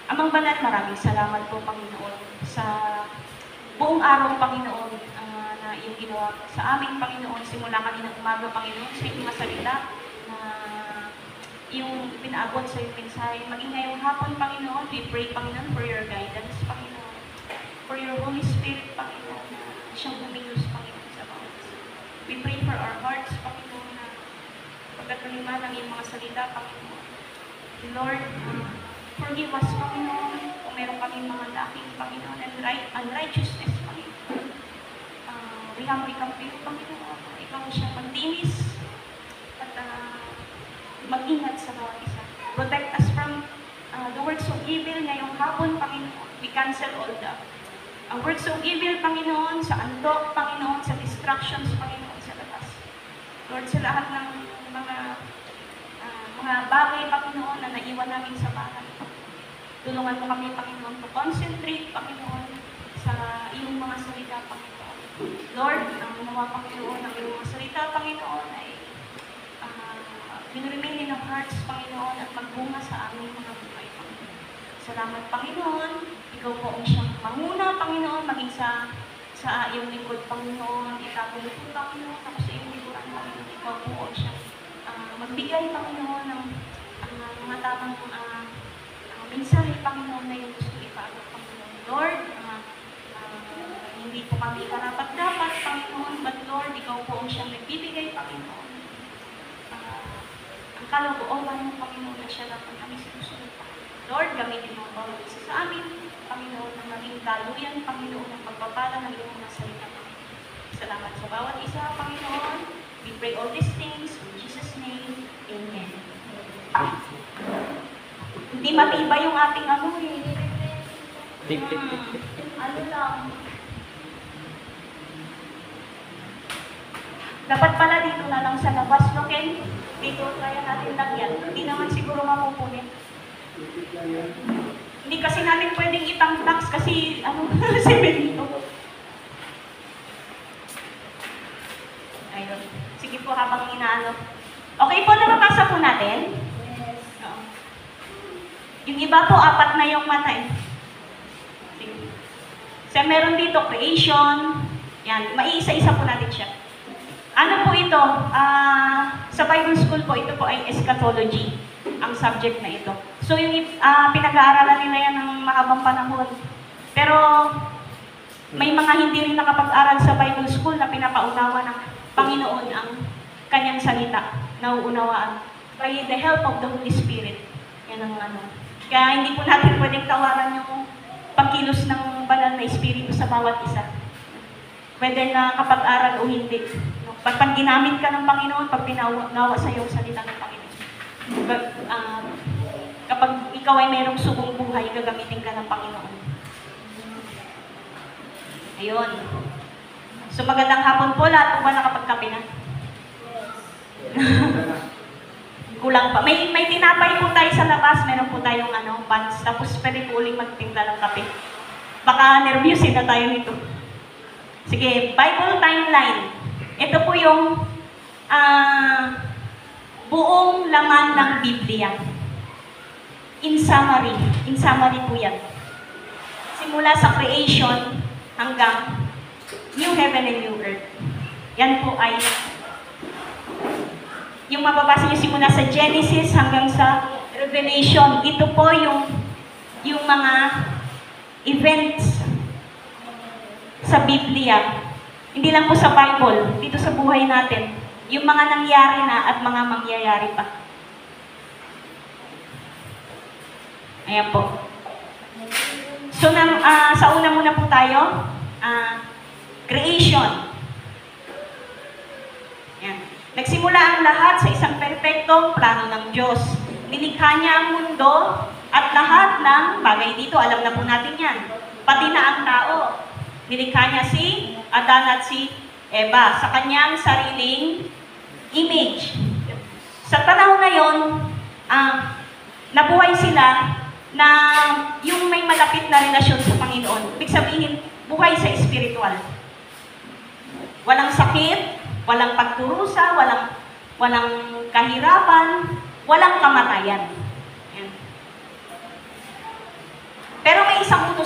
Amang Banal, maraming salamat po, Panginoon, sa buong araw, Panginoon, na iyong ginawa sa amin, Panginoon, simula kaninang umaga, Panginoon, sa iyong mga salita na yung pinaabot sa iyong mensahe. Maging ngayong hapon, Panginoon, we pray, Panginoon, for your guidance, Panginoon, for your Holy Spirit, Panginoon, na siyang umilos, Panginoon, sa bawat isa. We pray for our hearts, Panginoon, na pagkakalima ng iyong mga salita, Panginoon. Lord, forgive us, Panginoon, kung meron kami mga laking, Panginoon, and unrighteousness, Panginoon. We humbly come to you, Panginoon. Ikaw siya magdinis at mag-ingat sa bawat isa. Protect us from the works of evil ngayong hapon, Panginoon. We cancel all the works of evil, Panginoon, sa antok, Panginoon, sa distractions, Panginoon, sa labas. Lord, sa lahat ng mga bagay, Panginoon, na naiwan namin sa bahay. Tulungan mo kami, Panginoon, to concentrate, Panginoon, sa iyong mga salita, Panginoon. Lord, ang nawa, Panginoon, ang iyong mga salita, Panginoon, ay binremain in our hearts, Panginoon, at magbunga sa aming mga buhay, Panginoon. Salamat, Panginoon. Ikaw po ang siyang manguna, Panginoon, maging sa iyong lingkod, Panginoon. Itagulo po, Panginoon, ako sa iyong lingkuran, Panginoon. Ikaw po ang siyang magbigay, Panginoon, ng mga tamang mensahe, Panginoon, na yung gusto ipagod, Panginoon. Lord, hindi po kami karapat-dapat, Panginoon, but Lord, ikaw po ang siyang nagbibigay, Panginoon. Ang kalooban mo, Panginoon, na siya lang ang kami sinusunod, Panginoon. Lord, gamitin mo bawat isa sa amin, Panginoon, na maging daluyan, Panginoon, ng pagpapala ng iyong mga salita, Panginoon. Salamat sa bawat isa, Panginoon. We pray all these things in Jesus' name. Amen. Hindi matibay yung ating ano eh. Ano lang. Dapat pala dito na lang sa labas, no, Ken? Dito, kaya natin lagyan. Hindi naman siguro mapupunin. Hindi kasi natin pwedeng itang-tax kasi, ano, 7 dito. Ayun. Sige po, habang inaano. Okay po, nababasa po natin? Yes. Oo. Yung iba po, 4 na yung mata eh. Sige. So, meron dito, creation. Yan, maiisa-isa po natin siya. Ano po ito? Sa Bible School po, ito po ay eschatology, ang subject na ito. So, yung pinag-aaralan nila yan ng mahabang panahon. Pero, may mga hindi rin nakapag-aral sa Bible School na pinapaunawa ng Panginoon ang kanyang salita, nauunawaan. By the help of the Holy Spirit. Yan ang ano. Kaya hindi po natin pwedeng tawaran yung pagkilos ng banal na Espiritu sa bawat isa. Pwede na kapag-aral o hindi. Pag ginamit ka ng Panginoon, pag pinawa sa iyo salita ng Panginoon. Kapag ikaw ay mayroong subong buhay, gagamitin ka ng Panginoon. Ayun. So magandang hapon po, lahat po ba nakapagkape na? Kulang pa. May tinapay po tayo sa labas, meron po tayong buns, tapos pwede po uling magtimpla ng kape. Baka nervyusin na tayo nito. Sige, Bible timeline. Ito po yung buong laman ng Biblia. In summary po yan. Simula sa creation hanggang new heaven and new earth. Yan po ay yung mababasa niyo simula sa Genesis hanggang sa Revelation. Ito po yung mga events sa Biblia. Hindi lang po sa Bible, dito sa buhay natin. Yung mga nangyari na at mga mangyayari pa. Ayan po. So, sa una muna po tayo, creation. Ayan. Nagsimula ang lahat sa isang perpektong plano ng Diyos. Nilikha niya ang mundo at lahat ng bagay dito. Alam na po natin yan. Pati na ang tao. Nilikha niya si Adan at si Eva sa kanyang sariling image. Sa panahon ngayon, nabuhay sila na yung may malapit na relasyon sa Panginoon. Ibig sabihin, buhay sa spiritual. Walang sakit, walang pagturusa, walang kahirapan, walang kamatayan. Yan.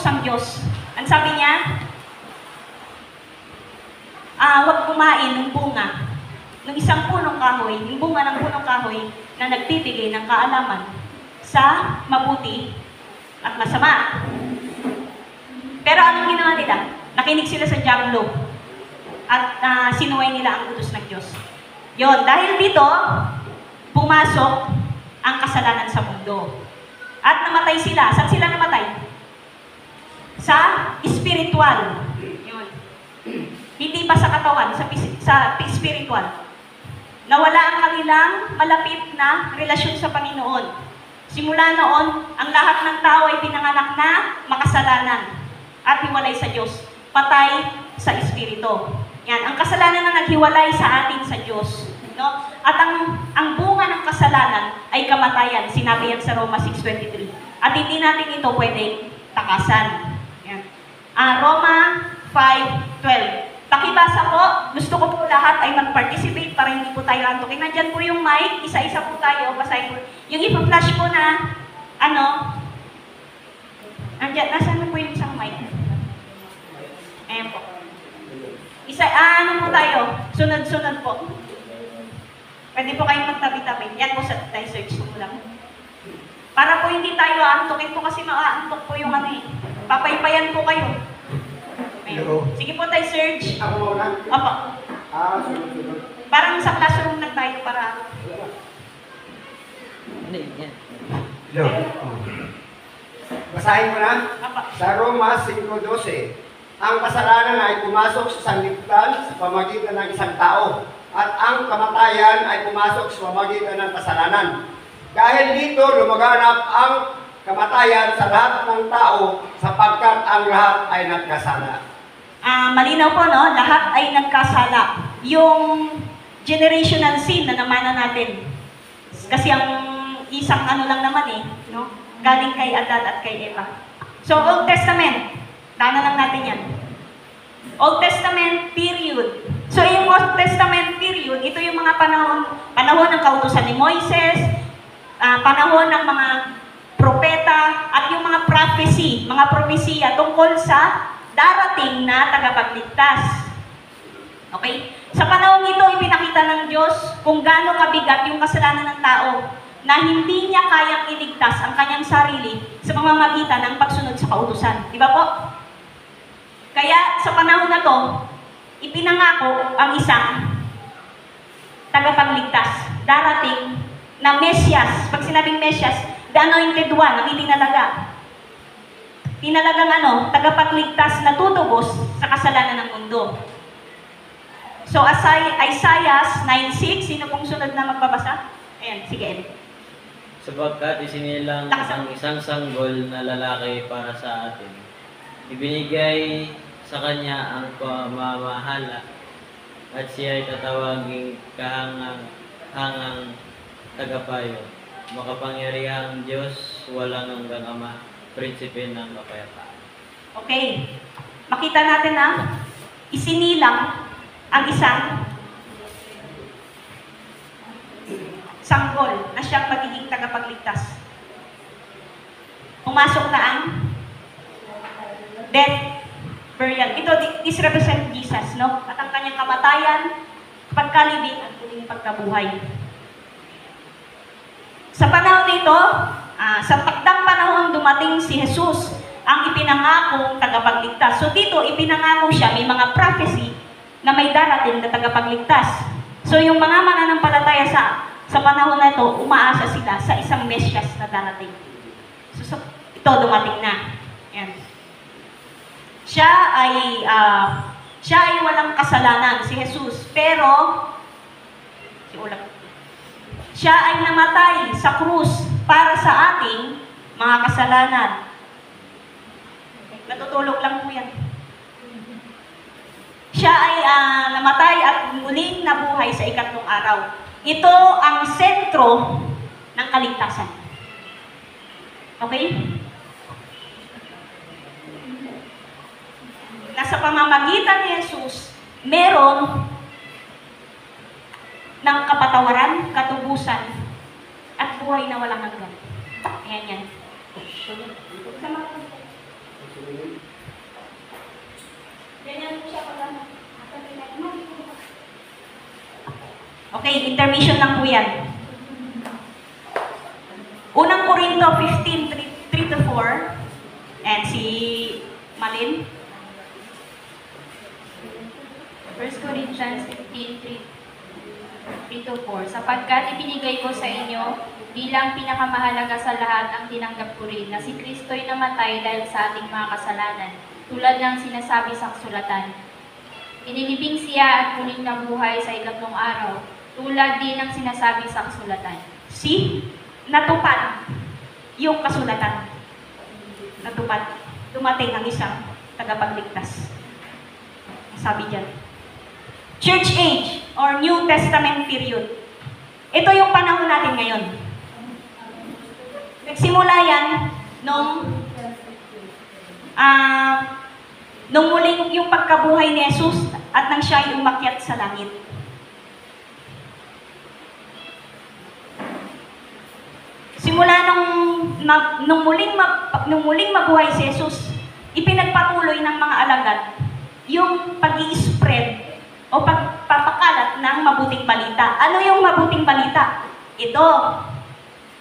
utos ang Diyos. Ang sabi niya, huwag kumain ng bunga ng isang punong kahoy, yung bunga ng punong kahoy na nagbibigay ng kaalaman sa mabuti at masama. Pero anong ginawa nila? Nakinig sila sa diablo at sinuway nila ang utos ng Diyos. Yon, dahil dito, pumasok ang kasalanan sa mundo. At namatay sila. Saan sila namatay? Sa spiritual. Yun. Hindi pa sa katawan, sa spiritual. Nawala ang kanilang malapit na relasyon sa Panginoon. Simula noon, ang lahat ng tao ay pinanganak na makasalanan at hiwalay sa Diyos. Patay sa espiritu. Yan, ang kasalanan na naghiwalay sa atin sa Diyos. No? At ang bunga ng kasalanan ay kamatayan. Sinabi yan sa Roma 6:23. At hindi natin ito pwedeng takasan. Yan. Roma 5:12. Pakibasa po. Gusto ko po lahat ay mag-participate para hindi po tayo antukin. Nandyan po yung mic. Isa-isa po tayo. Basahin po. Yung ipa-flash po na, nandyan. Nasaan po yung isang mic? Ayan po. Ano po tayo? Sunod-sunod po. Pwede po kayong magtabi-tabi. Yan po sa tayo search mo lang. Para po hindi tayo aantukin po kasi maaantok po yung papaypayan po kayo. Ayun. Sige po tayo search. Ako muna? Opo. Sunod-sunod. Parang sa classroom lang tayo para... Hello. Basahin mo na. Opo. Sa Roma 5:12, ang kasalanan ay pumasok sa sanlibutan sa pamagitan ng isang tao, at ang kamatayan ay pumasok sa pamagitan ng kasalanan. Dahil dito, lumaganap ang kamatayan sa lahat ng tao sapagkat ang lahat ay nagkasala. Malinaw po, no? Lahat ay nagkasala. Yung generational sin na namana natin. Kasi ang isang lang naman no? Galing kay Adan at kay Eva. So, Old Testament. Dana lang natin yan. Old Testament period. So, yung Old Testament period, ito yung mga panahon ng kautusan ni Moises, panahon ng mga propeta, at yung mga prophecy, mga propesiya tungkol sa darating na tagapagligtas. Okay? Sa panahon ito, ipinakita ng Diyos kung gaano kabigat yung kasalanan ng tao na hindi niya kayang iligtas ang kanyang sarili sa pamamagitan ng pagsunod sa kautusan. Di ba po? Kaya sa panahon na to, ipinangako ang isang tagapagligtas. Darating na Mesyas. Pag sinabing Mesyas, the anointed one, ang itinalaga. Tinalagang tagapagligtas na tutubos sa kasalanan ng mundo. So, Isaiah 9:6, sino pong sunod na magbabasa? Ayan, sige, Ed. Sapagkat isinilang ang isang sanggol na lalaki para sa atin. Ibinigay sa kanya ang pamamahala at siya ay tatawaging kahangang tagapayo. Makapangyarihang Diyos, walang hanggang Ama, prinsipe ng kapayapaan. Okay. Makita natin na isinilang ang isang sanggol na siyang magiging tagapagligtas. Pumasok na ang death, burial. This represent Jesus, no? At ang kanyang kamatayan, pagkalibing, at muling pagkabuhay. Sa panahon nito, sa takdang panahon dumating si Jesus, ang ipinangakong tagapagligtas. So dito, ipinangako siya, may mga prophecy na may darating na tagapagligtas. So yung mga mananampalataya sa panahon na ito, umaasa sila sa isang Mesyas na darating. So ito, dumating na. Yan. Siya ay walang kasalanan, si Jesus. Pero, siya ay namatay sa krus para sa ating mga kasalanan. Natutulog lang po yan. Siya ay namatay at muling nabuhay sa ikatlong araw. Ito ang sentro ng kaligtasan. Okay? Nasa pamamagitan ni Jesus, merong ng kapatawaran, katubusan, at buhay na walang hanggan. Ayan yan. Ganyan po siya pag Okay, intermission lang po yan. Unang Korinto 15, 3-4. And si Malin. 1 Corinthians 15:3-4. Sapagkat ibinigay ko sa inyo bilang pinakamahalaga sa lahat ang tinanggap ko rin na si Kristo'y namatay dahil sa ating mga kasalanan, tulad ng sinasabi sa kasulatan. Inilibing siya at muling nabuhay sa ikatlong araw, tulad din ng sinasabi sa kasulatan. Si natupad yung kasulatan. Natupad. Dumating ang isang tagapagligtas. Sabi dyan. Church age or New Testament period. Ito yung panahon natin ngayon. Nagsimula yan nung muling yung pagkabuhay ni Jesus at nang siya ay umakyat sa langit. Simula nung muling mabuhay si Jesus, ipinagpatuloy ng mga alagad yung pag-i-spread o pagpapakalat ng mabuting balita. Ano yung mabuting balita? Ito,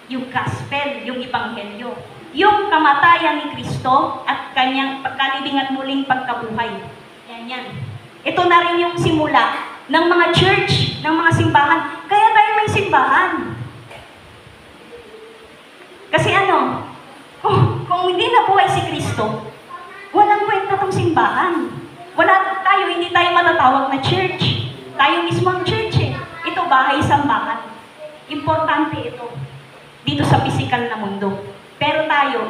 yung gospel, yung ebanghelyo, yung kamatayan ni Kristo at kanyang pagkalibing at muling pagkabuhay. Yan. Ito na rin yung simula ng mga church, ng mga simbahan. Kaya tayo may simbahan. Kasi kung hindi nabuhay si Kristo, walang kwenta tong simbahan. Hindi tayo matatawag na church. Tayo mismo ang church eh. Ito bahay sambahan. Importante ito dito sa physical na mundo. Pero tayo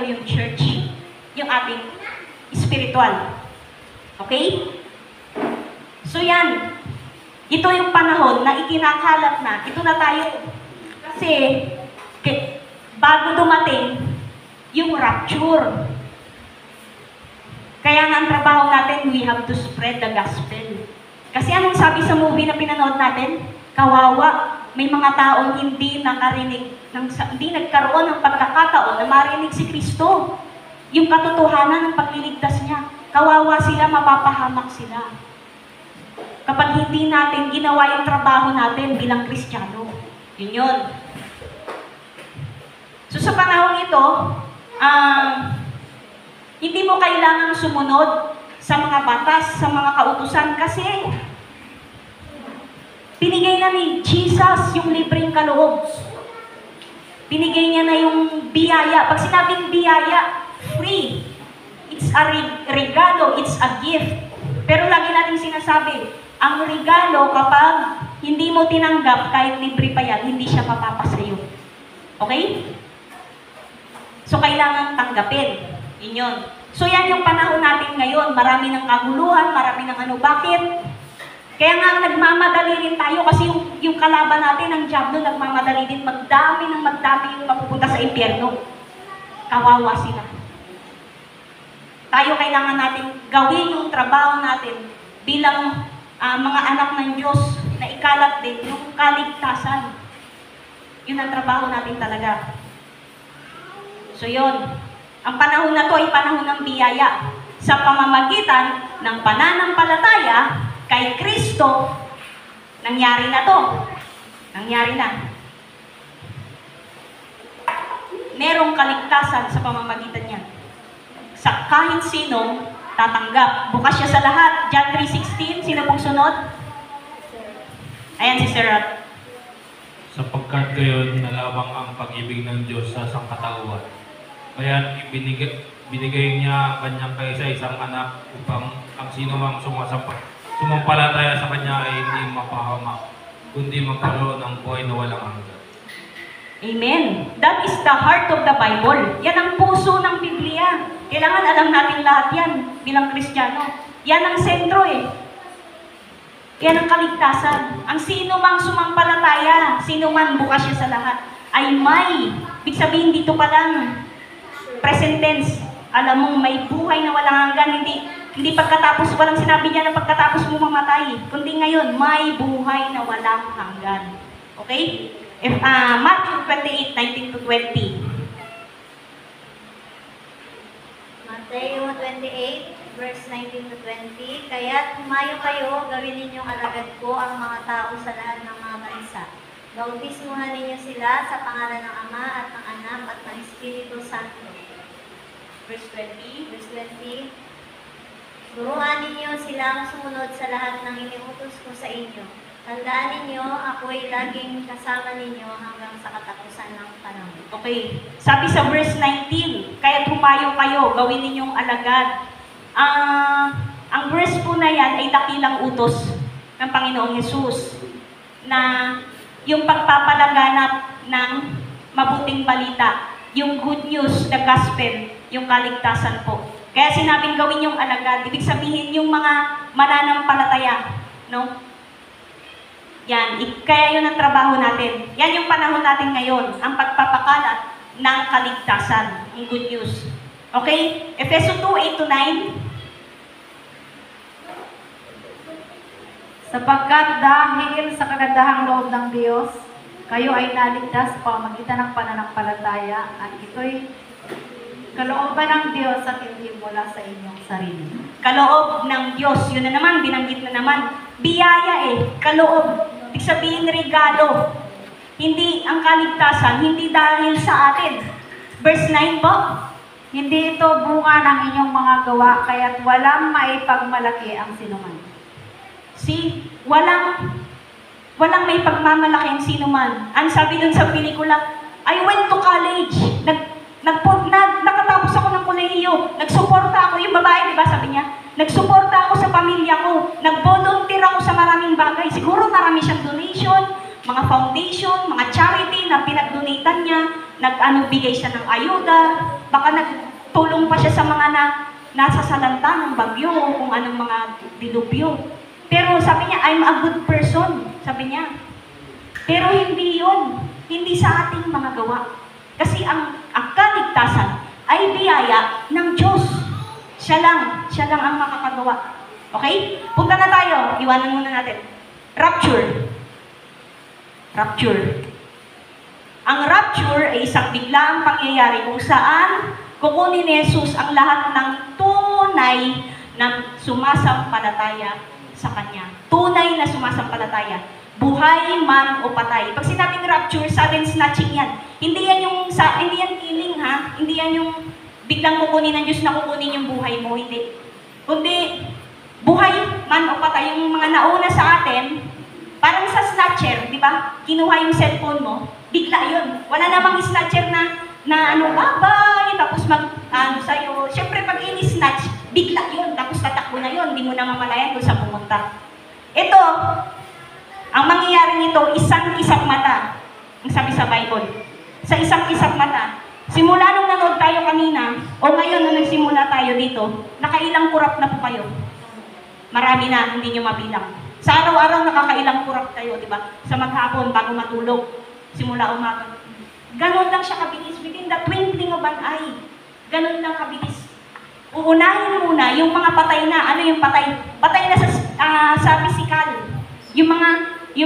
yung church. Yung ating spiritual. Okay? So yan. Ito yung panahon na ikinakalat na. Ito na tayo. Kasi, bago dumating yung rapture. Kaya nga ang trabaho natin, we have to spread the gospel. Kasi anong sabi sa movie na pinanood natin? Kawawa. May mga taong hindi nakarinig, hindi nagkaroon ng pagkakataon na marinig si Kristo. Yung katotohanan ng pagliligtas niya. Kawawa sila, mapapahamak sila. Kapag hindi natin ginawa yung trabaho natin bilang Kristiyano. Yun. So sa panahon ito, hindi mo kailangang sumunod sa mga batas, sa mga kautusan kasi pinigay na ni Jesus yung libreng kaloob. Pinigay niya na yung biyaya. Pag sinabing biyaya, free. It's a regalo, it's a gift. Pero lagi natin sinasabi, ang regalo kapag hindi mo tinanggap, kahit libre pa yan, hindi siya mapapasayo. Okay? So, kailangan tanggapin. Yun. So, yan yung panahon natin ngayon. Marami ng kaguluhan, marami ng Bakit? Kaya nga nagmamadali rin tayo kasi yung kalaban natin, ang diablo, nagmamadali din. Magdami yung mapupunta sa impyerno. Kawawa sila. Tayo kailangan natin gawin yung trabaho natin bilang mga anak ng Diyos na ikalat din yung kaligtasan. Yun ang trabaho natin talaga. So, yun. Ang panahon na to ay panahon ng biyaya. Sa pamamagitan ng pananampalataya kay Kristo, nangyari na to. Nangyari na. Merong kaligtasan sa pamamagitan niya. Sa kahit sinong tatanggap. Bukas siya sa lahat. John 3:16, sino pong sunod? Ayan si Sir Rod. Sapagkat kayo nalabang ang pag-ibig ng Diyos sa sangkatauhan. Kaya binigay niya kanyang kaisa-isang anak upang ang sino mang sumampalataya sa kanya ay hindi mapahamak, kundi magkaroon ng buhay na walang hanggan. Amen. That is the heart of the Bible. Yan ang puso ng Biblia. Kailangan alam natin lahat yan bilang Kristiyano. Yan ang sentro eh. Yan ang kaligtasan. Ang sino mang sumampalataya, sino man bukas siya sa lahat, ay may. Ibig sabihin dito pa lang, present tense. Alam mong may buhay na walang hanggan, hindi pagkatapos, walang sinabi niya na pagkatapos mo mamatay. Kundi ngayon, may buhay na walang hanggan. Okay? Matthew 28:19-20. Mateo 28, verse 19 to 20. Kaya't humayo kayo, gawin ninyong alagad ko ang mga tao sa lahat ng mga bansa. Bautismuhan ninyo sila sa pangalan ng Ama at ng Anak at ng Espiritu Santo. Verse 20. Verse 20. Turuan ninyo silang sumunod sa lahat ng iniutos ko sa inyo. Tandaan ninyo, ako'y laging kasama ninyo hanggang sa katapusan ng panahon. Okay. Sabi sa verse 19, kaya't humayo kayo, gawin ninyong alagad. Ang verse po na yan ay dakilang utos ng Panginoong Hesus na yung pagpapalaganap ng mabuting balita, yung good news, the gospel, yung kaligtasan po. Kaya sinabing gawin yung alagad, ibig sabihin yung mga mananampalataya, no? Yan, kaya yun ang trabaho natin. Yan yung panahon natin ngayon, ang pagpapakalat ng kaligtasan, ang good news. Okay? Efeso 2:8-9. Sapagkat dahil sa kagandahang loob ng Diyos, kayo ay naligtas sa pamamagitan ng pananampalataya at ito'y kalooban ng Diyos at hindi mula sa inyong sarili. Kaloob ng Diyos, yun na naman, binanggit na naman. Biyaya kaloob. Ibig sabihin regalo. Hindi ang kaligtasan, hindi dahil sa atin. Verse 9 po. Hindi ito bunga ng inyong mga gawa, kaya't walang maipagmalaki ang sinuman. See, walang may pagmamalaki ang sino man. Ang sabi dun sa pelikula, I went to college. Nakatapos ako ng kolehiyo. Nagsuporta ako. Yung babae, di ba, sabi niya, nagsuporta ako sa pamilya ko. Nag-volunteer ako sa maraming bagay. Siguro marami siyang donation, mga foundation, mga charity na pinag-donatan niya. Bigay siya ng ayuda. Baka nagtulong pa siya sa mga nasa salanta ng bagyo o kung anong mga dilubyo. Pero sabi niya, I'm a good person. Sabi niya. Pero hindi yun. Hindi sa ating mga gawa. Kasi ang kaligtasan ay biyaya ng Diyos. Siya lang ang makakagawa. Okay? Punta na tayo. Iwanan muna natin. Rapture. Ang rapture ay isang biglaang pangyayari kung saan kukunin ni Jesus ang lahat ng tunay na sumasampalataya sa Kanya. Tunay na sumasampalataya. Buhay man o patay. Pag sinabing rapture, sudden snatching yan. Hindi yan killing, ha? Hindi yan yung biglang kukunin ng Diyos na kukunin yung buhay mo. Hindi. Kundi, buhay man o patay, yung mga nauna sa atin, parang sa snatcher, di ba? Kinuha yung cellphone mo, bigla yun. Wala namang snatcher na bye, tapos sa'yo. Siyempre, pag ini-snatch, bigla yun, tapos tatakbo na yun, hindi mo na mamalayan kung saan pumunta. Ito, ang mangyayari nito, isang kisap mata. Ang sabi sa Bible. Sa isang kisap mata. Simula nung nanood tayo kanina, o ngayon nung nagsimula tayo dito, nakailang kurap na po kayo. Marami na, hindi nyo mabilang. Sa araw-araw nakakailang kurap tayo, di ba? Sa maghapon, bago matulog, simula umaga. Ganon lang siya kabilis, within the twinkling of an eye. Ganon lang kabilis. Uunahin muna yung mga patay na. Ano yung patay? Patay na sa physical. Yung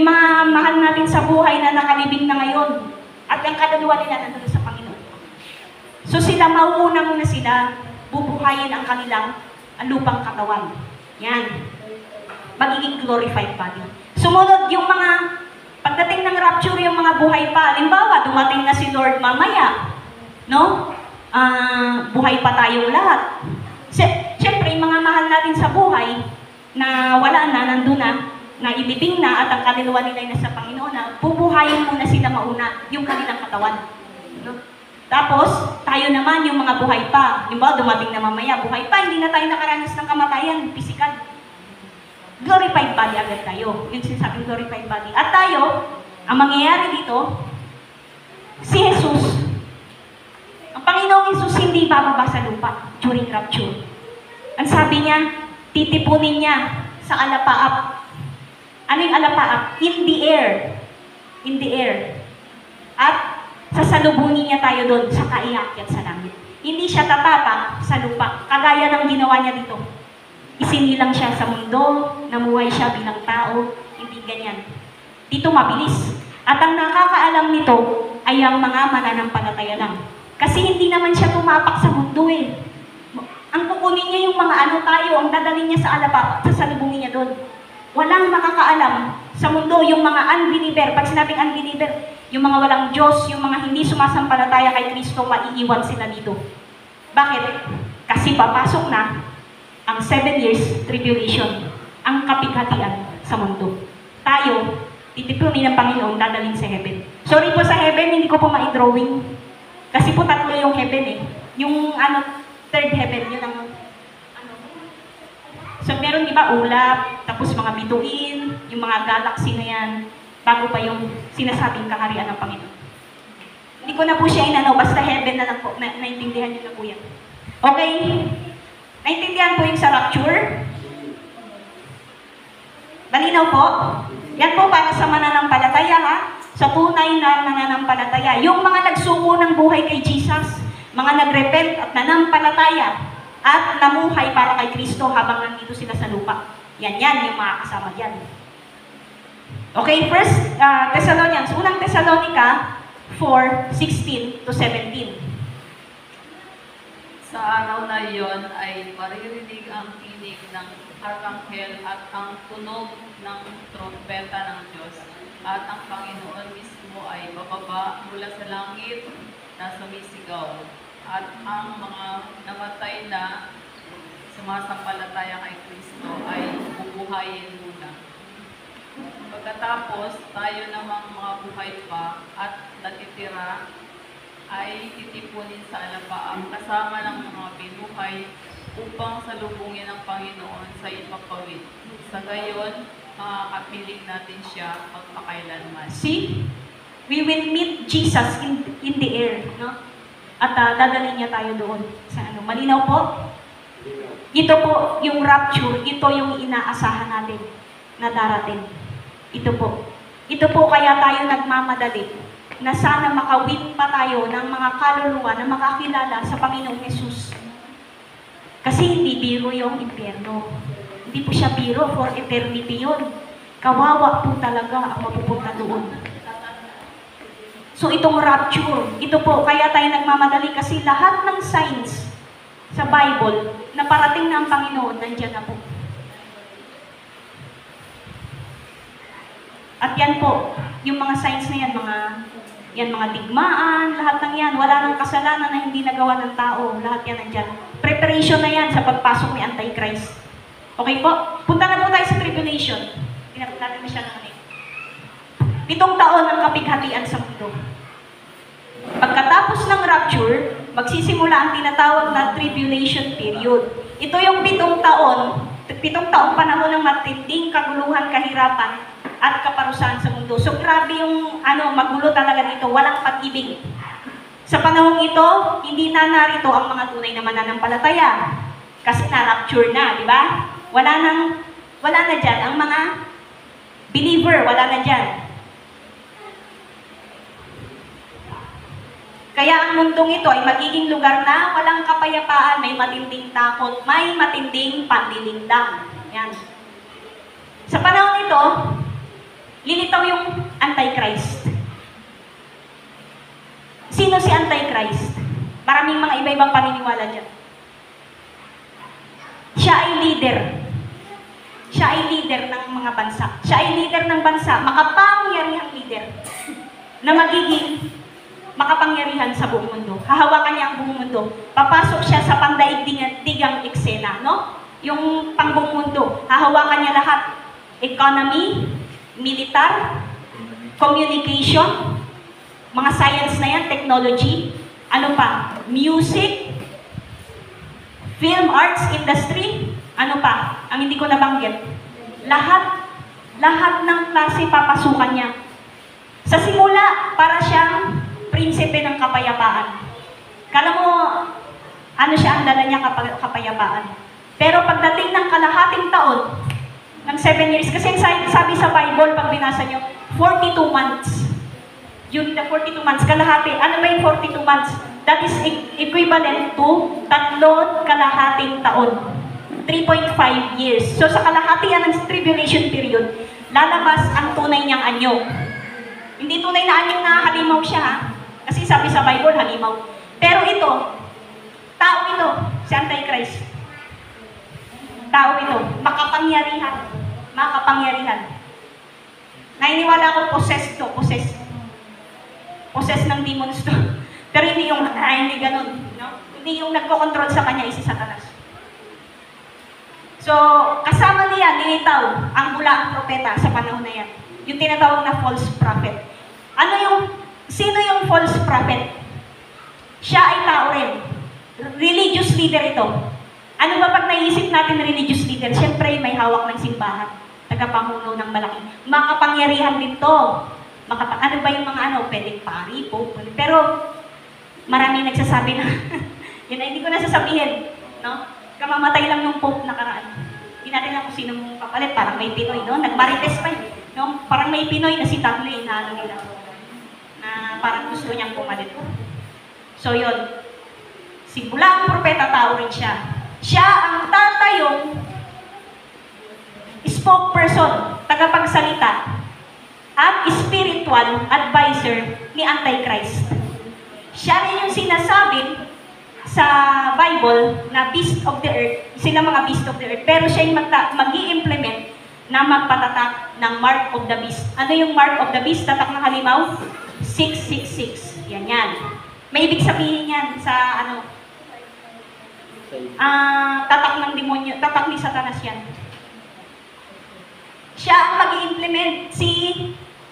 mga mahal natin sa buhay na nakalibing na ngayon. At ang kaluluwa nila nandun sa Panginoon. So sila, mauuna muna sila, bubuhayin ang kanilang lupang katawan. Yan. Magiging glorified body. Sumunod yung mga, pagdating ng rapture, yung mga buhay pa. Halimbawa, dumating na si Lord mamaya. No? Buhay pa tayong lahat. Siyempre, yung mga mahal natin sa buhay, na wala na, nandun na ibibing na at ang kaluluwa nila ay nasa Panginoon na bubuhayin muna sila mauna yung kanilang katawan. No? Tapos, tayo naman yung mga buhay pa. Halimbawa, dumating na mamaya, buhay pa, hindi na tayo nakaranas ng kamatayan, physical. Glorified body agad tayo. Yung sinasabing glorified body. At tayo, ang mangyayari dito, si Jesus, ang Panginoong Jesus hindi bababa sa lupa during rapture. Ang sabi niya, titipunin niya sa alapaap. Ano yung alapaap? In the air. In the air. At sasalubungin niya tayo doon sa kaiakyat sa langit. Hindi siya tatapak sa lupa. Kagaya ng ginawa niya dito. Isinilang siya sa mundo, namuhay siya bilang tao. Hindi ganyan. Dito mabilis. At ang nakakaalam nito ay ang mga mananampalataya lang. Kasi hindi naman siya tumapak sa mundo kukunin niya yung mga ano tayo, ang dadalhin niya sa alababa, sasalubungin niya doon. Walang makakaalam sa mundo yung mga unbeliever. Pag sinabing unbeliever, yung mga walang Diyos, yung mga hindi sumasampalataya kay Kristo, maiiwan sila dito. Bakit? Kasi papasok na ang 7 years tribulation, ang kapighatian sa mundo. Tayo, titipunin ng Panginoon, dadalhin sa heaven. Sorry po sa heaven, hindi ko po ma-drawing. Kasi po tatlo yung heaven eh. Yung third heaven, yun ang so meron di ba ulap, tapos mga bituin, yung mga galaxy na yan, bago pa yung sinasabing kaharian ng Panginoon. Hindi ko na po siya basta heaven na lang po, naintindihan niyo na po yan. Okay? Naintindihan po yung sa rapture? Malinaw po? Yan po para sa mananampalataya ha? Sa tunay na mananampalataya. Yung mga nagsuko ng buhay kay Jesus, mga nagrepent at nanampalataya, at namuhay para kay Kristo habang nandito sila sa lupa. Yan yung mga kasama dyan. Okay, First Thessalonians, unang Thessalonica 4:16 to 17. Sa araw na iyon ay maririnig ang tinig ng arkanghel at ang tunog ng trompeta ng Diyos. At ang Panginoon mismo ay bababa mula sa langit na sumisigaw. At ang mga namatay na sumasampalataya kay Kristo ay bubuhayin muna. Pagkatapos, tayo namang mga buhay pa at natitira ay titipunin sa alapaang kasama ng mga binuhay upang salubungin ang Panginoon sa ipagpawid. Sa gayon, makakapiling natin siya magpakailanman. See? We will meet Jesus in the air, no? At dadalhin niya tayo doon sa malinaw po? Ito po yung rapture, ito yung inaasahan natin na darating. Ito po. Ito po kaya tayo nagmamadali na sana makawin pa tayo ng mga kaluluwa na makakilala sa Panginoong Yesus. Kasi hindi biro yung impyerno. Hindi po siya biro, for eternity yun. Kawawa po talaga ang mapupunta doon. So itong rapture, ito po, kaya tayo nagmamadali kasi lahat ng signs sa Bible na parating na ang Panginoon, nandiyan na po. At yan po, yung mga signs na yan, mga digmaan, lahat ng yan, wala nang kasalanan na hindi nagawa ng tao, lahat yan nandiyan. Preparation na yan sa pagpasok ni Antichrist. Okay po? Punta na po tayo sa tribulation. Pinapit natin na siya ng 7 taon ang kapighatian sa mundo. Pagkatapos ng rapture, magsisimula ang tinatawag na tribulation period. Ito yung 7 taong panahon ng matinding kaguluhan, kahirapan, at kaparusahan sa mundo. So grabe yung magulo talaga dito, walang pag-ibig. Sa panahong ito, hindi na narito ang mga tunay na mananampalataya. Kasi na-rapture na, di ba? Wala na dyan. Ang mga believer, wala na dyan. Kaya ang mundong ito ay magiging lugar na walang kapayapaan, may matinding takot, may matinding panlilindang. Yan. Sa panahon ito, lilitaw yung Antichrist. Sino si Antichrist? Maraming mga iba-ibang paniniwala dyan. Siya ay leader. Siya ay leader ng mga bansa. Siya ay leader ng bansa, makapangyarihang leader, na magiging makapangyarihan sa buong mundo. Hahawakan niya ang buong mundo. Papasok siya sa pandaigdigang eksena, no? Yung pangbuong mundo. Hahawakan niya lahat. Economy, militar, communication, mga science na yan, technology, ano pa? Music, film arts industry, ano pa? Ang hindi ko nabanggit. Lahat ng klase papasukan niya. Sa simula, para siyang prinsipe ng kapayapaan. Kala mo, siya ang dala niya kapayapaan. Pero pagdating ng kalahating taon, ng 7 years, kasi sabi sa Bible, pag binasa nyo, 42 months. Yung 42 months, kalahati. Ano ba yung 42 months? That is equivalent to 3 kalahating taon. 3.5 years. So sa kalahatian ng tribulation period, lalabas ang tunay niyang anyo. Hindi tunay na anyong na halimaw siya, ha? Kasi sabi sa Bible, halimaw. Pero ito, tao ito, si Antichrist. tao ito, makapangyarihan. Makapangyarihan. Naniniwala ako possessed to, possessed. Possessed ng demons to. Pero hindi yung hindi ganun. No? Hindi yung nagko-control sa kanya, si Satanas. So, kasama niya, nilitaw ang bulaang propeta sa panahon na yan. Yung tinatawag na false prophet. Sino yung false prophet? Siya ay tao rin. Religious leader ito. Ano ba pag naisip natin religious leader? Siyempre, may hawak ng simbahan. Tagapangulo ng malaking. Makapangyarihan din to. Ano ba yung mga pwedeng pari, pope. Pero, marami nagsasabi na, yun na, hindi ko na sasabihin. No? Kamamatay lang yung pope nakaraan. Hindi natin alam kung sino mong kapalit. Parang may Pinoy, no? Nagmarites pa eh. No? Parang may Pinoy na si Tatlo eh, na nila. Na parang gusto niyang pumalit. So, yun. Si Bulaang Propeta, tao rin siya. Siya ang tatayong spokesperson, tagapagsalita, at spiritual advisor ni Antichrist. Siya rin yung sinasabi sa Bible na beast of the earth, sila mga beast of the earth, pero siya yung mag-i-implement na magpatatak ng mark of the beast. Ano yung mark of the beast? Tatak ng halimaw? 666. Yan. May ibig sabihin yan sa tatak ng demonyo, tatak ni Satanas yan. Siya ang mag-i-implement, si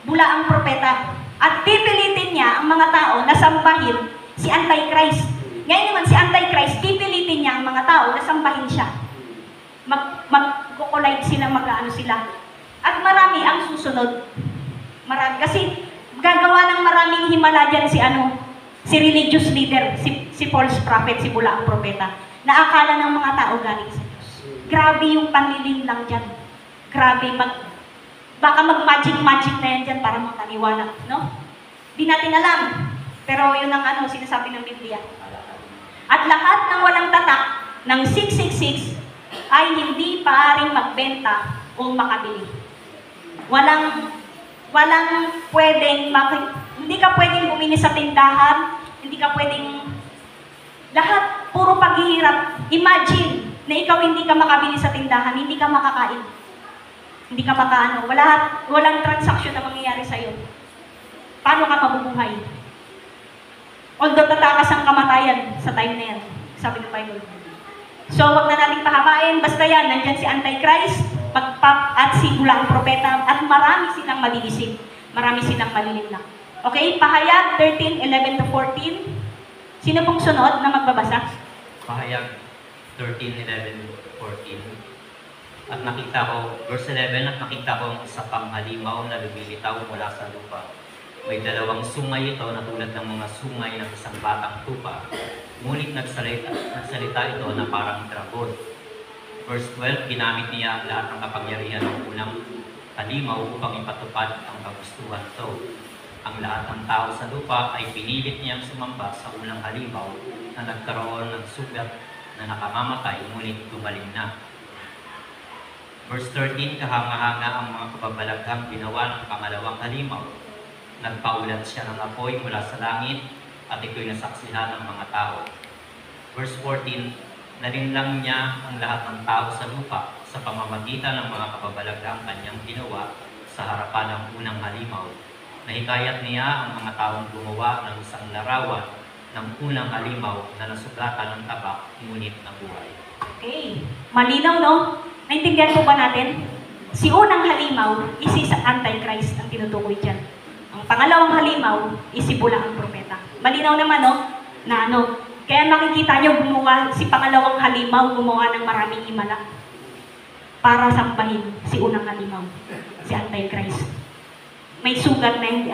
Bulaang Propeta. At pipilitin niya ang mga tao na sambahin si Antichrist. Ngayon naman si Antichrist, pipilitin niya ang mga tao na sambahin siya. Mag-collide sila, mag-ano sila. At marami ang susunod. Marami. Kasi gagawa ng maraming himala dyan si religious leader, si false prophet, si Bulaang Propeta. Na akala ng mga tao galing sa Diyos. Grabe yung panliling lang dyan. Grabe, baka mag-magic na yan dyan para makaniwala, no? Di natin alam. Pero yun ang sinasabi ng Biblia. At lahat ng walang tatak ng 666 ay hindi paaring magbenta o makabili. Walang pwedeng, hindi ka pwedeng bumili sa tindahan, hindi ka pwedeng, lahat, puro paghihirap. Imagine na ikaw hindi ka makabili sa tindahan, hindi ka makakain. Hindi ka walang transaction na mangyayari sa'yo. Paano ka mabubuhay? Although tatakas ang kamatayan sa time na yan, sabi ng Bible. So, wag na natin pahabain. Basta yan, nandyan si Antichrist, at si Bulaang Propeta, at marami silang malilisip. Marami silang malilinlang. Okay, Pahayag 13:11-14. Sino pong sunod na magbabasa? Pahayag 13:11-14. At nakita ko, verse 11, at nakita ko ang isa pang halimaw na lumilitaw mula sa lupa. May dalawang sungay ito na tulad ng mga sungay ng isang batang tupa. Ngunit nagsalita ito na parang dragon. Verse 12, ginamit niya lahat ng kapangyarihan ng unang halimaw upang ipatupad ang kagustuhan ito. Ang lahat ng tao sa lupa ay pinilit niyang sumamba sa unang halimaw na nagkaroon ng sugat na nakamamatay ngunit gumaling na. Verse 13, kahanga-hanga ang mga kababalaghang ginawa ng pangalawang halimaw. Nagpaulat siya ng apoy mula sa langit at ito'y nasaksihan ng mga tao. Verse 14, nalinlang niya ang lahat ng tao sa lupa sa pamamagitan ng mga kababalaghang kanyang ginawa sa harapan ng unang halimaw. Nahikayat niya ang mga taong gumawa ng isang larawan ng unang halimaw na nasugatan ng tabak ngunit nabuhay. Okay. Malinaw, no? Naintindihan po ba natin? Si unang halimaw is si Antichrist ang tinutukoy dyan. Ang pangalawang halimaw is si Bulaang Propeta. Malinaw naman, no? Na kaya makikita nyo si pangalawang halimaw gumawa ng maraming himala para sambahin si unang halimaw, si Antichrist. May sugat na hindi,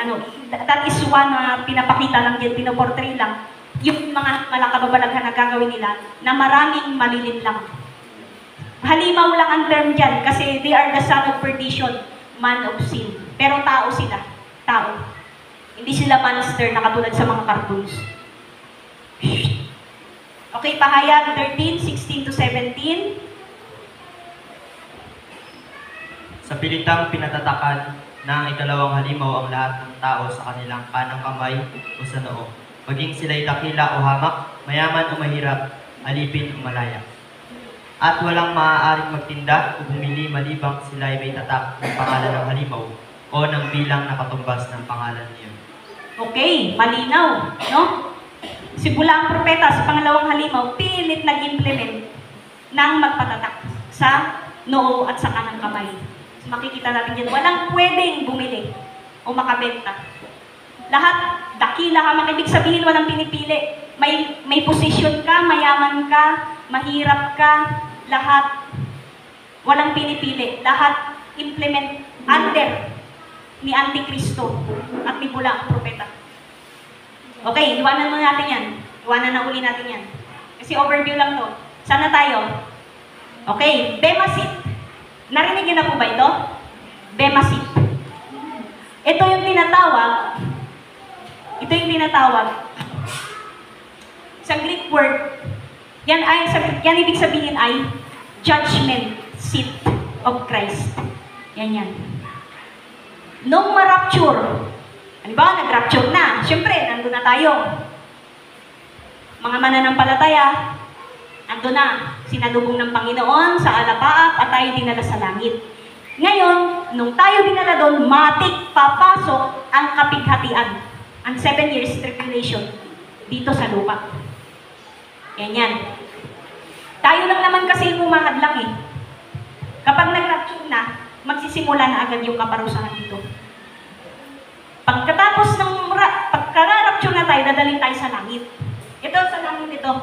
that is one na pinapakita lang dyan, pinoportray lang, yung mga malakababalaghan na gagawin nila na maraming malilinlang. Halimaw lang ang term dyan kasi they are the son of perdition, man of sin. Pero tao sila. Tao. Hindi sila monster na katulad sa mga cartoons. Okay, Pahayag 13:16-17. Sa pilitang pinatatakan ng ikalawang halimaw ang lahat ng tao sa kanilang kanang kamay o sa noo. Maging sila'y dakila o hamak, mayaman o mahirap, alipin o malaya. At walang maaaring magtinda o bumili malibang sila ay may tatak ng pangalan ng halimaw o ng bilang na katumbas ng pangalan niyo. Okay, malinaw, no? Simula ang propeta sa pangalawang halimaw, pilit nag-implement ng magpatatak sa noo at sa kanang kamay. So, makikita natin dyan, walang pwedeng bumili o makabenta. Lahat, dakila ka, makibig sabihin, walang pinipili. May posisyon ka, mayaman ka, mahirap ka, lahat, walang pinipili. Lahat implement under ni Antikristo at ni Bula ang propeta. Okay, iwanan mo natin yan. Iwanan na uli natin yan. Kasi overview lang to. Sana tayo? Okay, Bema Seat. Narinig niyo na po ba ito? Bema Seat. Ito yung tinatawag sa Greek word, yan ibig sabihin ay judgment seat of Christ. Yan. Nung ma-rapture, halimbawa, nag-rapture na, syempre, nandun na tayo. Mga mananampalataya, nandun na, sinalubong ng Panginoon sa alapaap at tayo dinala sa langit. Ngayon, nung tayo dinala doon, matik papasok ang kapighatian, ang 7 years tribulation dito sa lupa. Yan. Tayo lang naman kasi humahad lang eh. Kapag nag-rapture na, magsisimula na agad yung kaparusahan dito. Pagkatapos ng pagka-rapture na tayo, dadalhin tayo sa langit. Ito sa langit ito.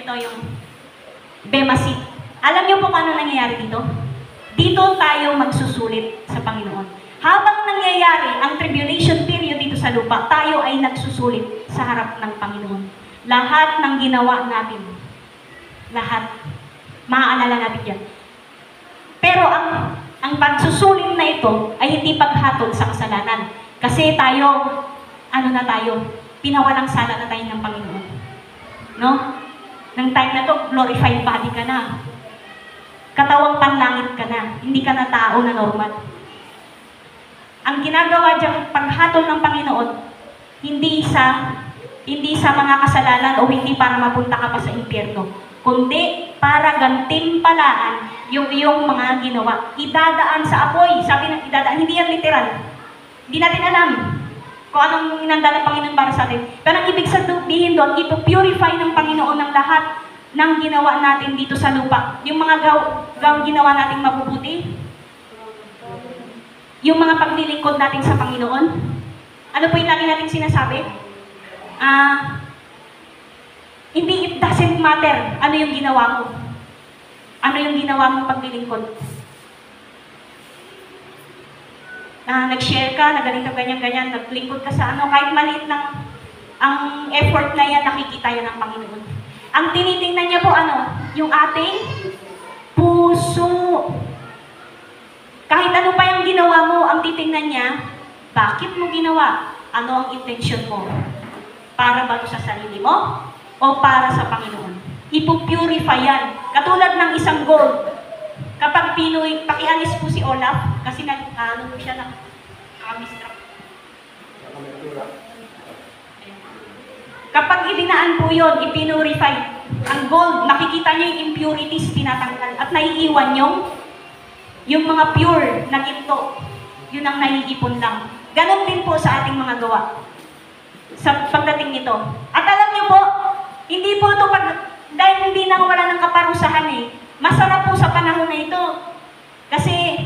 Ito yung Bema Seat. Alam niyo po paano nangyayari dito? Dito tayo magsusulit sa Panginoon. Habang nangyayari ang tribulation period dito sa lupa, tayo ay nagsusulit sa harap ng Panginoon. Lahat ng ginawa natin, lahat, maaalala natin yan. Pero ang pagsusulit na ito ay hindi paghatol sa kasalanan. Kasi tayo, pinawalang sala na tayo ng Panginoon. No? Nang time na to, glorified body ka na. Katawang panlangit ka na. Hindi ka na tao na normal. Ang ginagawa diyang paghatol ng Panginoon, hindi sa mga kasalanan o hindi para mapunta ka pa sa impyerno, kundi para gantimpalaan yung iyong mga ginawa. Idadaan sa apoy. Sabi ng idadaan, hindi yan literal. Hindi natin alam kung anong inanda ng Panginoon para sa atin. Pero ang ibig sabihin doon, ipupurify ng Panginoon ng lahat ng ginawa natin dito sa lupa. Yung mga ginawa nating mabubuti, yung mga paglilingkod natin sa Panginoon. Ano po yung lagi nating sinasabi? Hindi, it doesn't matter ano yung ginawa mo. Ano yung ginawa mong paglilingkod. Nag-share ka, ganito, ganyan, naglingkod ka sa kahit maliit lang ang effort na yan, nakikita yan ng Panginoon. Ang tinitingnan niya po yung ating puso. Kahit ano pa yung ginawa mo, ang titingnan niya, bakit mo ginawa? Ano ang intention mo? Para ba sa sarili mo? O para sa Panginoon? Ipupurify yan. Katulad ng isang gold. Kapag pakialis po si Olaf, kasi siya na kamistrap. Kapag ibinaan po yun, ipinurify. Ang gold, makikita niyo yung impurities, tinatanggal. At naiiwan yung mga pure na ginto. Yun ang naiipon lang. Ganon din po sa ating mga gawa. Sa pagdating nito. At alam niyo po, hindi po ito dahil hindi na wala ng kaparusahan eh. Masarap po sa panahon na ito. Kasi,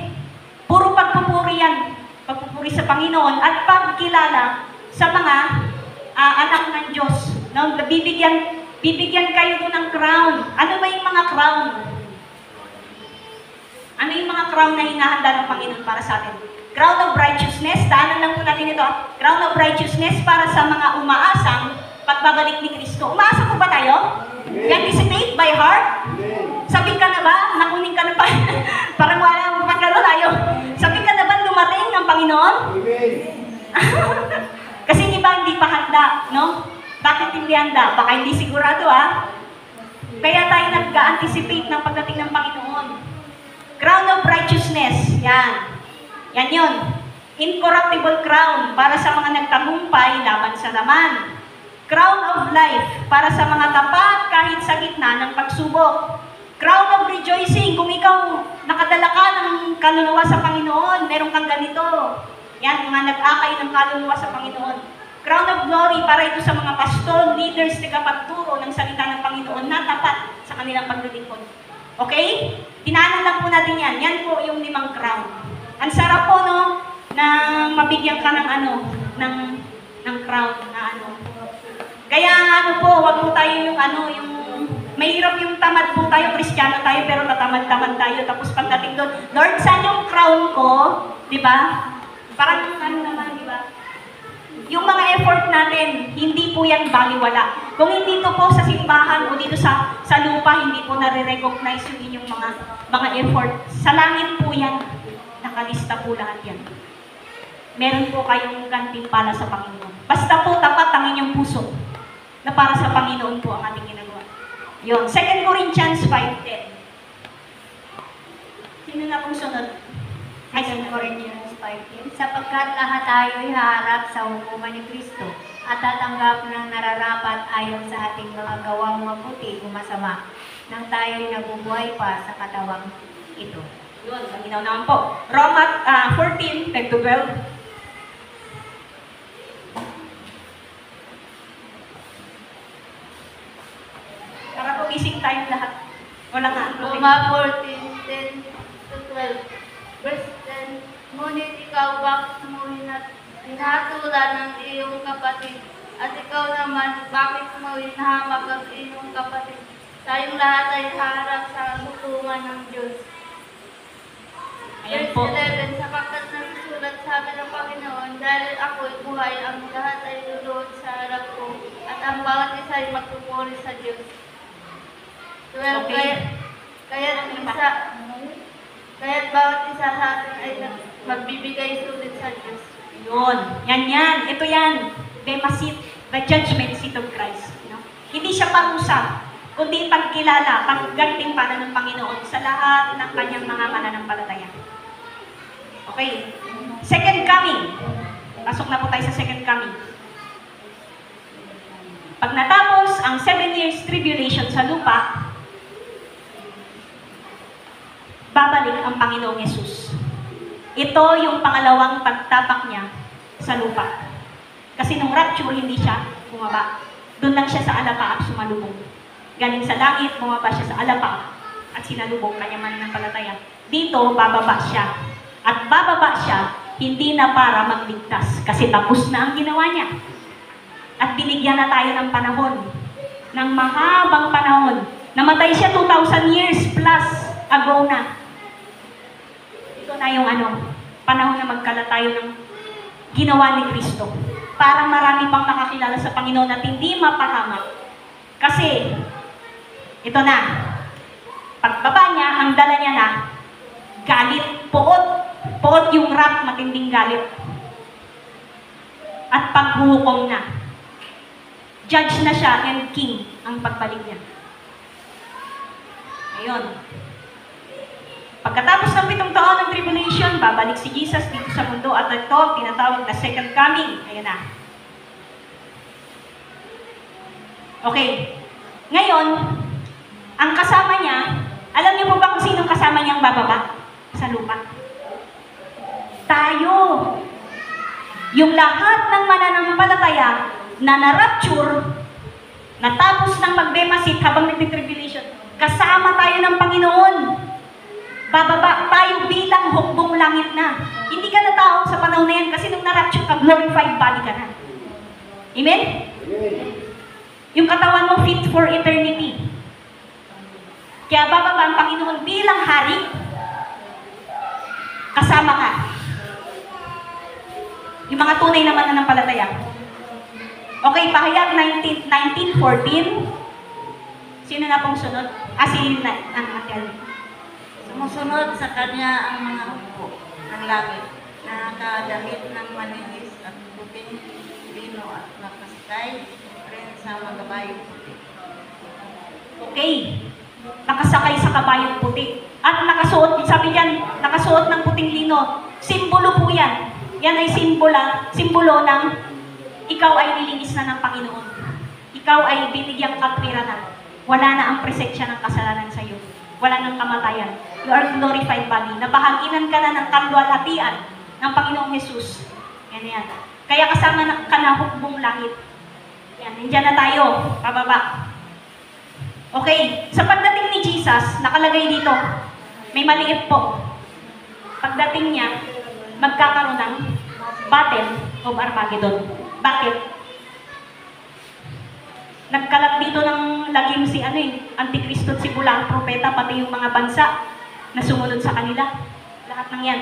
puro pagpupuri yan. Pagpupuri sa Panginoon at pagkilala sa mga anak ng Diyos. No? Bibigyan kayo doon ng crown. Ano ba yung mga crown? Ano yung mga crown na hinahanda ng Panginoon para sa atin? Crown of righteousness, daanan lang po natin ito. Crown of righteousness para sa mga umaasang pagbabalik ni Kristo. Umaasa po ba tayo? Anticipate by heart? Sabi ka na ba? Nakunin ka na ba? Parang wala mo pagkano tayo. Sabi ka na ba dumating ng Panginoon? Kasi hindi pa handa, no? Bakit hindi handa? Baka hindi sigurado, Kaya tayo nag-anticipate ng pagdating ng Panginoon. Crown of righteousness, yan. Yan yun. Incorruptible crown para sa mga nagtagumpay laban sa laman. Crown of life para sa mga tapat kahit sa gitna ng pagsubok. Crown of of rejoicing. Kung ikaw nakadala ka ng kaluluwa sa Panginoon, meron kang ganito. Yan, mga nag-akay ng kaluluwa sa Panginoon. Crown of glory para ito sa mga pastor, leaders, tagapagturo ng salita ng Panginoon na tapat sa kanilang paglilingkod. Okay? Tinaanan lang po natin yan. Yan po yung 5 crown. Ang sarap po, no? Na mabigyan ka ng ng crown na Kaya po, wag po tayo yung yung mahirap yung tamad po tayo, Kristiyano tayo, pero tatamad-tamad tayo. Tapos pagdating doon, Lord, saan yung crown ko? Di ba? Parang naman, di ba? Yung mga effort natin, hindi po yan baliwala. Kung hindi to po sa simbahan o dito sa lupa, hindi po nare-recognize yung inyong mga effort. Sa langit po yan, nakalista po lahat yan. Meron po kayong gantimpala sa Panginoon. Basta po tapat ang inyong puso na para sa Panginoon po ang ating ginagawa. Yun. 2 Corinthians 5:10. Sino na pong sunod? 2 Corinthians 5:10. Sapagkat lahat tayo'y haharap sa hukuman ni Kristo at tatanggap ng nararapat ayon sa ating mga gawang mabuti o masama nang tayo'y nabubuhay pa sa katawang ito. Yun, malinaw naman po. Roma 14:10-12. Para po gising tayong lahat. Wala nga. Roma 14:10-12. Verse 10. Ngunit ikaw, bakit mo hinatulan ng iyong kapatid? At ikaw naman, bakit mo hinahamag ang iyong kapatid? Tayong lahat ay harap sa hukuman ng Diyos. Ayan Verse po. 11. Sapagkat nasusulat sa amin ng Panginoon, dahil ako'y buhay, ang lahat ay luluhod sa harap ko, at ang bawat isa ay magpupuri sa Diyos. 12. Okay. Kaya't bawat isa sa atin ay magbibigay sulit sa Diyos. Yun. Yan. Ito yan. Bema seat, the judgment seat of Christ. Hindi siya parusa, kundi pagkilala, paggantimpala ng Panginoon sa lahat ng kanyang mga mananampalataya. Okay. Second coming. Pasok na po tayo sa second coming. Pag natapos ang 7 years tribulation sa lupa, babalik ang Panginoong Yesus. Ito yung pangalawang pagtapak niya sa lupa. Kasi nung rapture, hindi siya bumaba. Doon lang siya sa alapaap sumalubong. Galing sa langit, bumaba siya sa alapaap at sinalubong kanya mananampalataya. Dito, bababa siya. At bababa siya, hindi na para magligtas. Kasi tapos na ang ginawa niya. At binigyan na tayo ng panahon. Ng mahabang panahon. Namatay siya 2,000 years plus ago na. Ito na yung panahon na magkalat tayo ng ginawa ni Kristo. Para marami pang makakilala sa Panginoon at hindi mapahamak. Kasi, ito na, pagbaba niya, ang dala niya na, galit, puot yung wrath, matinding galit. At paghuhukom na. Judge na siya and king ang pagbalik niya. Ayun. Pagkatapos ng 7 taon ng tribulation, babalik si Jesus dito sa mundo at ito, tinatawag na second coming. Ayan na. Okay. Ngayon, ang kasama niya, alam niyo po ba kung sinong kasama niyang bababa sa lupa? Tayo. Yung lahat ng mananampalataya na na-rapture, natapos ng mag-bema seat habang nagtitribulation, kasama tayo ng Panginoon. Bababa tayo bilang hukbong langit na. Hindi ka na tao sa panahon na yan kasi nung na-rapture ka, glorified body ka na. Amen? Yung katawan mo fit for eternity. Kaya bababa ang Panginoon bilang hari, kasama ka. Yung mga tunay naman na nampalataya. Okay, pahayag 19:14. Sino na pong sunod? Si Ate. Sumusunod sa kanya ang mga upo ng langit na nakadamit ng malinis at puting lino at nakasakay rin sa mga kabayong puti. Okay. Nakasakay sa kabayong puti. At nakasuot, sabi diyan, nakasuot ng puting lino. Simbolo po yan. Yan ay simbolo ng ikaw ay nilinis na ng Panginoon. Ikaw ay binigyang katwiran na. Wala na ang presensya ng kasalanan sa iyo. Wala nang kamatayan. You are glorified body. Nabahaginan ka na ng kalwalhatian ng Panginoong Jesus. Yan. Kaya kasama ka na hukbong langit. Yan, nandiyan na tayo. Pababa. Okay, sa pagdating ni Jesus, nakalagay dito, may maliit po. Pagdating niya, magkakaroon ng Battle of Armageddon. Bakit? Nagkalat dito ng lagim si Antikristo at si Bulang propeta, pati yung mga bansa na sumunod sa kanila. Lahat ng yan.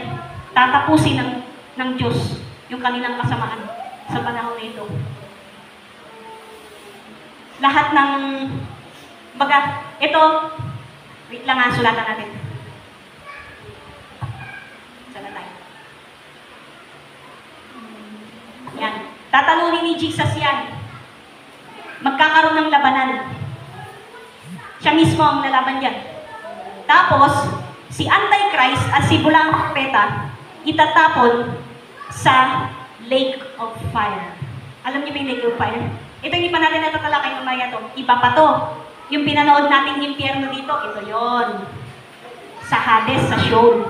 Tatapusin ng Diyos yung kanilang kasamaan sa panahon na ito. Lahat ng ito, wait lang sulatan natin. Sana tayo. Yan. Tatalunin ni Jesus yan. Magkakaroon ng labanan. Siya mismo ang lalaban yan. Tapos, si Antichrist at si Bulang propeta itatapon sa lake of fire. Alam niyo ba yung lake of fire? Ito hindi pa natin natatalakay mamaya to. Iba pa to. Yung pinanood nating impyerno dito, ito yon. Sa Hades, sa Sheol.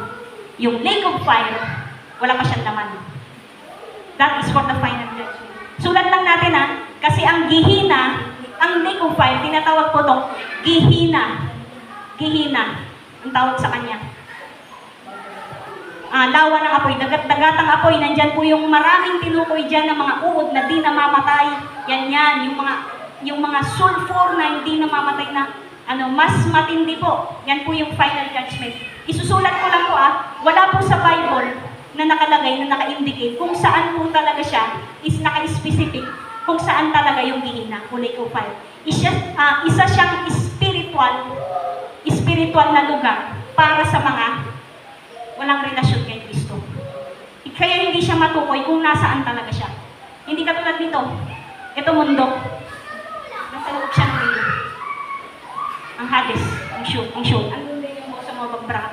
Yung lake of fire, wala pa siyang laman. That is for the final judgment. Sulat lang natin kasi ang Gihina, ang lake of fire, tinatawag po itong Gihina. Gihina, ang tawag sa kanya. Lawa ng apoy, dagat-dagatang apoy, nandyan po yung maraming tinukoy dyan ng mga uod na di namamatay. Yan, yung mga sulfur na hindi namamatay na mas matindi po. Yan po yung final judgment. Isusulat ko lang po wala po sa Bible na nakalagay, na naka-indicate kung saan po talaga siya is naka-specific kung saan talaga yung Gihina, o lake of fire. Isa siyang spiritual na lugar para sa mga walang relasyon kay Kristo. Kaya hindi siya matukoy kung nasaan talaga siya. Hindi katulad nito. Ito mundo. Nasa loob siya ng mundo. Ang Hades, ang Sheol. Ang lumayo mo sa mga bagbraka.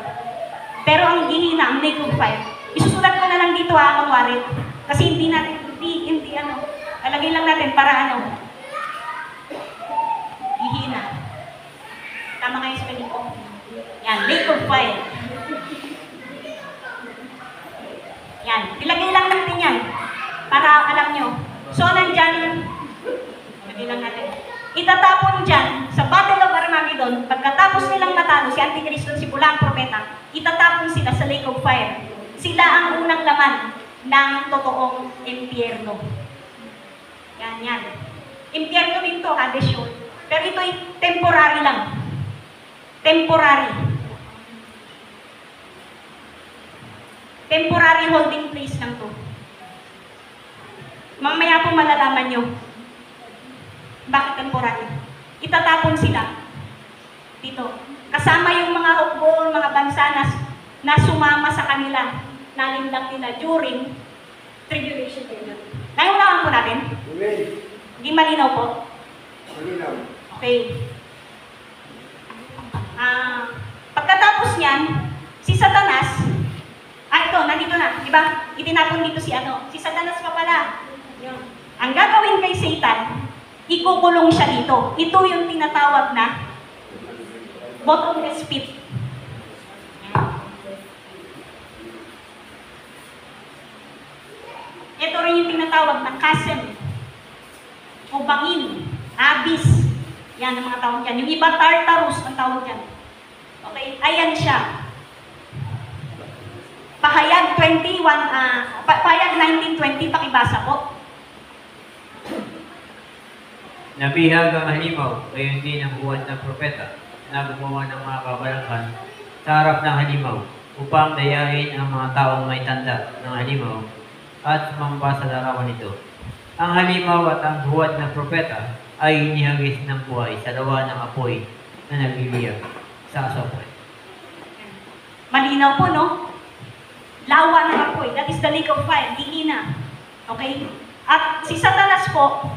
Pero ang Gihina, ang lake of fire, isusulat ko na lang dito kunwari. Kasi hindi alagay lang natin para Gihina. Tama kayo sa spelling ko. Yan, lake of fire. Yan, ilagay lang natin yan. Para alam nyo. So, nandyan, ilagay lang natin. Itatapon dyan, sa Battle of Armageddon, pagkatapos nilang matalo, si Antikristo at si Bulang propeta, itatapon sila sa lake of fire. Sila ang unang laman ng totoong impyerno. Yan. Impyerno din to, Hades Sheol. Pero ito'y temporary lang. Temporary holding place lang to. Mamaya po malalaman nyo bakit temporary. Itatapon sila dito. Kasama yung mga hukbo, mga bansa na sumama sa kanila, nalindak nila during tribulation period. Naiunawan po natin? Hindi malinaw po? Malinaw. Okay. Pagkatapos niyan, si Satanas, ito, nandito na, di ba? Itinapon dito si Satanas pa pala. Ang gagawin kay Satan, ikukulong siya dito. Ito yung tinatawag na bottomless pit. Ito rin yung tinatawag na chasm o bangin, abyss. Yan ang mga tawag dyan. Yung iba, Tartarus ang tawag dyan. Okay, ayan siya. Pahayag 19:20, pakibasa po. Nabihag ang halimaw, gayon din ang buwan ng propeta na gumawa ng mga kabalangan sa harap ng halimaw upang dayain ang mga taong may tanda ng halimaw at sumamba sa larawan nito. Ang halimaw at ang buwan ng propeta ay inihagis ng buhay sa lawa ng apoy na nagliliyab sa asopre. Malinaw po, no? Lawa ng apoy. That is the lake of fire. Gihina. Okay? At si Satanas po,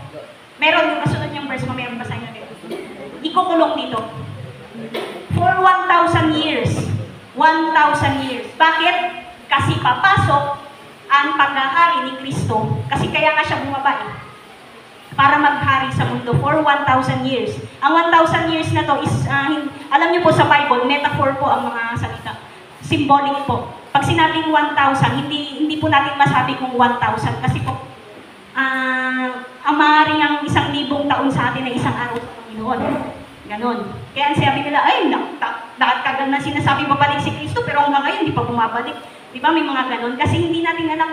meron yung kasunod niyang verse, mayroon basahin natin. Ikukulong dito. For 1,000 years. 1,000 years. Bakit? Kasi papasok ang paghahari ni Kristo. Kasi kaya nga siya bumaba para maghari sa mundo for 1,000 years. Ang 1,000 years na to is, alam niyo po sa Bible, metaphor po ang mga salita. Symbolic po. Pag sinabing 1,000, hindi po natin masabi kung 1,000 kasi po, ang maaaring ang 1,000 taon sa atin ay isang araw sa Panginoon. Ganon. Kaya ang sabi nila, ay, nakatagal na sinasabi babalik si Kristo, pero hanggang ngayon, hindi pa bumabalik. Di ba, may mga ganon? Kasi hindi natin alam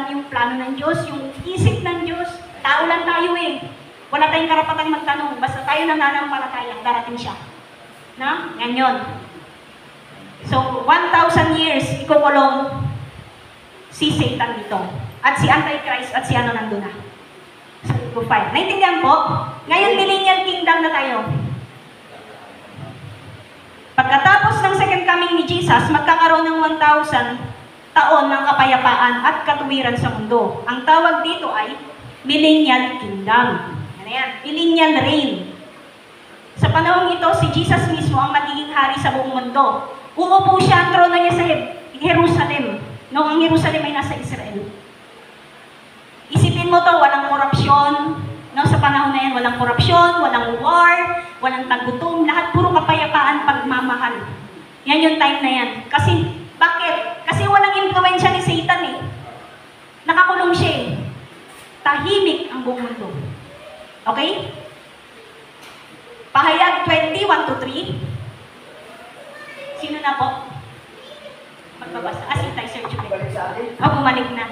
yung plano ng Diyos, yung isip ng Diyos. Tao lang tayo eh. Wala tayong karapatang magtanong. Basta tayo nananampalataya, darating siya. Na? Ganyan. So, 1,000 years, ikukulong si Satan dito. At si Antichrist at si ano nandun na. So, 5. Naintindihan po? Ngayon, millennial kingdom na tayo. Pagkatapos ng second coming ni Jesus, magkakaroon ng 1,000 taon ng kapayapaan at katuwiran sa mundo. Ang tawag dito ay millennial kingdom. Ano yan? Millennial reign. Sa panahong ito, si Jesus mismo ang magiging hari sa buong mundo. Uupo siya ang trono niya sa Jerusalem. No, ang Jerusalem ay nasa Israel. Isipin mo to, walang korupsyon. No, sa panahon na yan, walang korupsyon, walang war, walang tagutom, lahat puro kapayapaan, pagmamahal. Yan yung time na yan. Kasi, bakit? Kasi walang impluensya ni Satan eh. Nakakulong siya eh. Tahimik ang buong mundo. Okay? Pahayag 20:1-3. Sino na po? Magbabasa. Si Tay Sir Jubil. Balik sa akin. Bumalik na.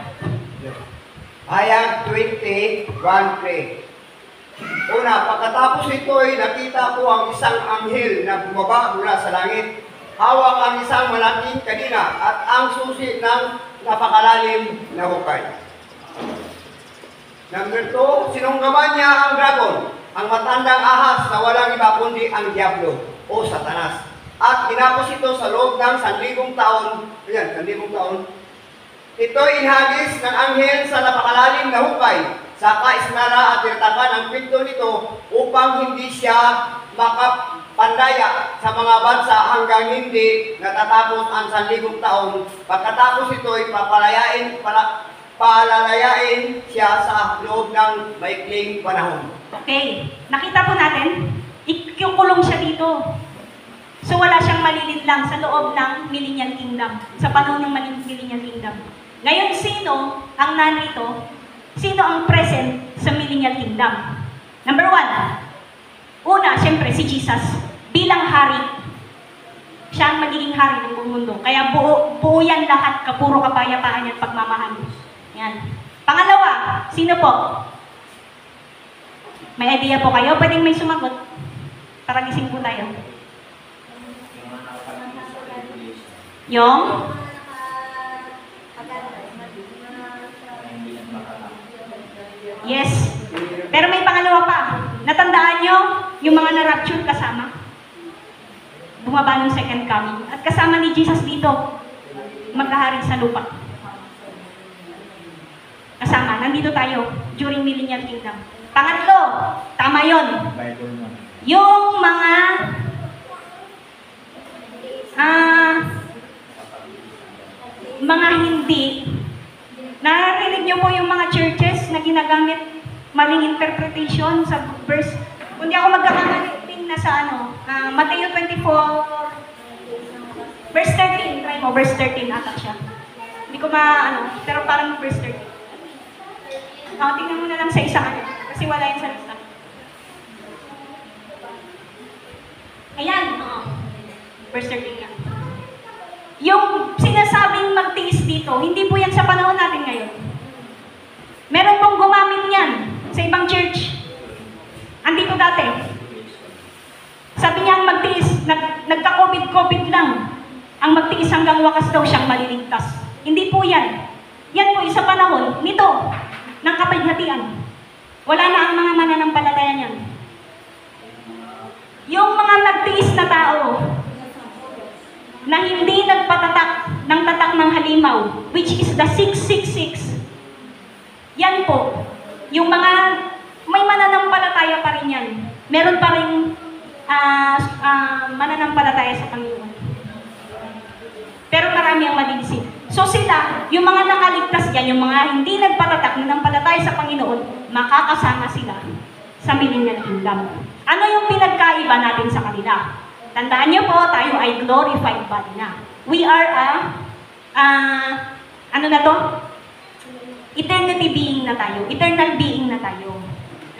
Hayag 20:1-3. Una, pagkatapos ito'y nakita ko ang isang anghel na bumaba mula sa langit. Hawak ang isang malaking kadina at ang susi ng napakalalim na hukay. Number 2, sinunggaban niya ang dragon, ang matandang ahas na walang iba kundi ang Diablo o Satanas. At ginapos ito sa loob ng 1,000 taon. Ayan, 1,000 taon. Ito'y inhagis ng anghel sa napakalalim na hukay. Saka isnara at tirtakan ang pinto nito upang hindi siya makapandaya sa mga bansa hanggang hindi natatapos ang 1,000 taon. Pagkatapos ito'y palalayain siya sa loob ng maikling panahon. Okay. Nakita po natin, ikukulong siya dito. So wala siyang malilid lang sa loob ng millennial kingdom, sa panahon ng millennial kingdom. Ngayon, sino ang narito? Sino ang present sa millennial kingdom? Number 1, una, siyempre, si Jesus bilang hari. Siya ang magiging hari ng buong mundo. Kaya buo yan lahat, kapuro kapayapaan at pagmamahal. Yan. Pangalawa, sino po? May idea po kayo? Pwedeng may sumagot. Para gising po tayo. Yung? Yes. Pero may pangalawa pa. Natandaan nyo, yung mga na-rapture kasama. Bumaba ng second coming. At kasama ni Jesus dito, magkahari sa lupa. Kasama, nandito tayo during millennial kingdom. Pangatlo, tama yun. Yung mga hindi, naririnig nyo po yung mga churches na ginagamit maling interpretation sa verse. Kung di ako magkakamali, na sa Mateo 24, verse 13. Try mo, verse 13 ata siya. Hindi ko pero parang verse 13. Tingnan mo na lang sa isa kasi wala yun sa lista. Ayan, verse 13 nga. Yung sinasabing magtiis dito, hindi po yan sa panahon natin ngayon. Meron pong gumamit yan sa ibang church. Andito dati. Sabi niya ang magtiis, nagka-COVID lang. Ang magtiis hanggang wakas daw siyang maliligtas. Hindi po yan. Yan po isa panahon nito ng kapighatian. Wala na ang mga mananampalataya niyan. Yung mga nagtiis na tao na hindi nagpatatak ng tatak ng halimaw, which is the 666, yan po. Yung mga may mananampalataya pa rin yan. Meron pa rin mananampalataya sa Panginoon. Pero marami ang madidisin. So sila, yung mga nakaligtas dyan, yung mga hindi nagpatatak, nanampalataya sa Panginoon, makakasama sila sa millennial kingdom. Ano yung pinagkaiba natin sa kanila? Tandaan niyo po, tayo ay glorified body na. We are ano na to? Eternity being na tayo. Eternal being na tayo.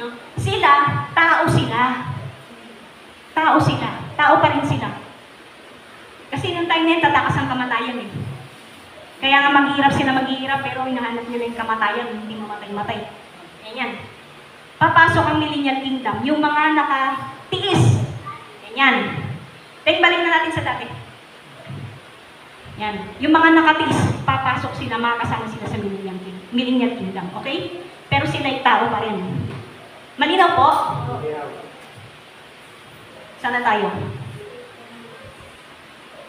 No? Sila, tao sila. Tao sila. Tao pa rin sila. Kasi nung time na yun, tatakas ang kamatayan eh. Kaya nga maghihirap sila maghihirap, pero hinahanap nila yung kamatayan, hindi mamatay-matay. Ganyan. Papasok ang millennial kingdom, yung mga nakatiis. Ganyan. Balik na natin sa dati. Yan. Yung mga nakatiis, papasok sila, makakasama sila sa millennial kingdom. Okay? Pero sila ay tao pa rin. Malinaw po? Sana tayo.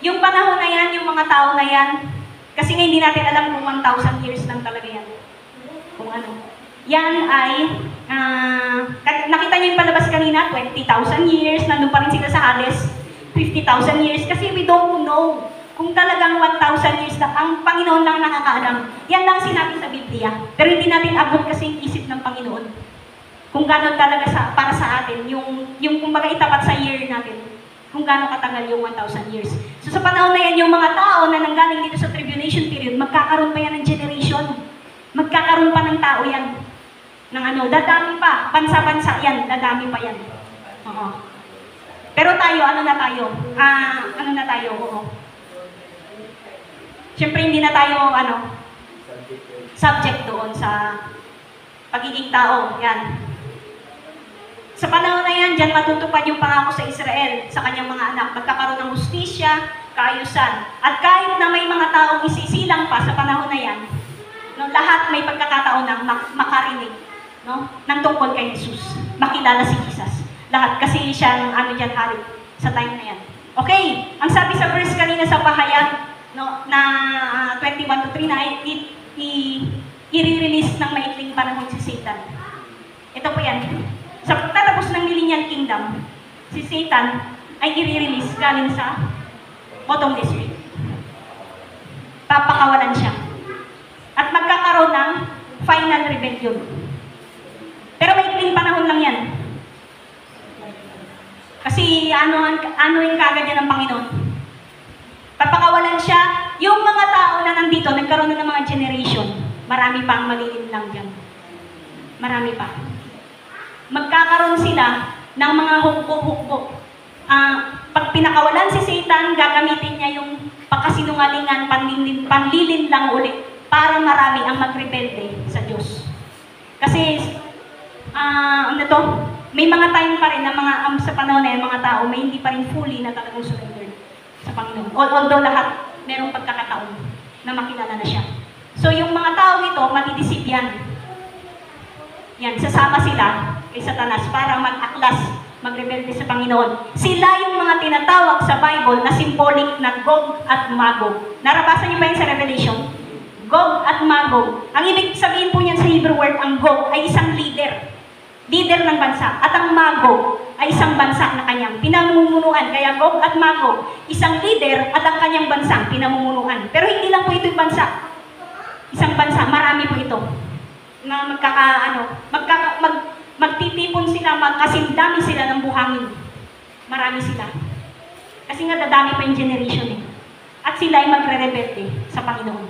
Yung panahon na yan, yung mga tao na yan, kasi nga hindi natin alam kung 1,000 years lang talaga yan. Kung ano. Yan ay, nakita niyo yung palabas kanina, 20,000 years, nandun pa rin sila sa Hades, 50,000 years, kasi we don't know kung talagang 1,000 years na, ang Panginoon lang nakakaalam. Yan lang sinabi sa Biblia. Pero hindi natin abot kasi yung isip ng Panginoon. Kung gano'n talaga para sa atin, yung kumbaga itapat sa year natin, kung gano'n katagal yung 1,000 years. So sa panahon na yan, yung mga tao na nanggaling dito sa tribulation period, magkakaroon pa yan ng generation. Magkakaroon pa ng tao yan. Ng ano, dadami pa. Bansa-bansa yan, dadami pa yan. Oo. Pero tayo, ano na tayo? Ano na tayo? Oo. Siyempre, hindi na tayo, subject doon sa pagiging tao. Yan. Sa panahon na yan, dyan matutupad yung pangako sa Israel, sa kanyang mga anak. Magkakaroon ng hustisya, kaayusan. At kahit na may mga taong isisilang pa sa panahon na yan, no, lahat may pagkakataon na makarinig, no, ng tungkol kay Jesus. Makilala si Jesus. Lahat. Kasi siyang dyan, hari sa time na yan. Okay. Ang sabi sa verse kanina sa pahayag, no, na 21-3 na i-release ng maikling panahon si Satan. Ito po yan. Sa pagtatapos ng millennial kingdom, si Satan ay i-release galing sa bottomless pit. Papakawalan siya. At magkakaroon ng final rebellion. Pero maikling panahon lang yan. Kasi ano yung kagad yan ng Panginoon? Papakawalan siya. Yung mga tao na nandito, nagkaroon na ng mga generation. Marami pa ang malilim lang dyan. Marami pa. Magkakaroon sila ng mga hukbo-hukbo. Pag pinakawalan si Satan, gagamitin niya yung pagkasinungalingan, panlilin lang ulit para marami ang magrebelde sa Diyos. Kasi, may mga time pa rin na sa panahon na yan, mga tao, may hindi pa rin fully na talagang surrender sa Panginoon. Although lahat, merong pagkakataon na makilala na siya. So, yung mga tao ito, matidisip yan. Yan, sasama sila kay Satanas para mag-aklas, magrebelde sa Panginoon. Sila yung mga tinatawag sa Bible na symbolic na Gog at Magog. Narabasan niyo ba yan sa Revelation? Gog at Magog. Ang ibig sabihin po niyan sa Hebrew word, ang Gog ay isang leader. Leader ng bansa. At ang Magog ay isang bansa na kanyang pinamumunuan. Kaya Gog at Magog, isang leader at ang kanyang bansang pinamumunuan. Pero hindi lang po ito yung bansa. Isang bansa, marami po ito. Na magtitipon sila, magkasindami sila ng buhangin. Marami sila. Kasi nga dadami pa yung generation eh. At sila ay magre-rebelde sa Panginoon.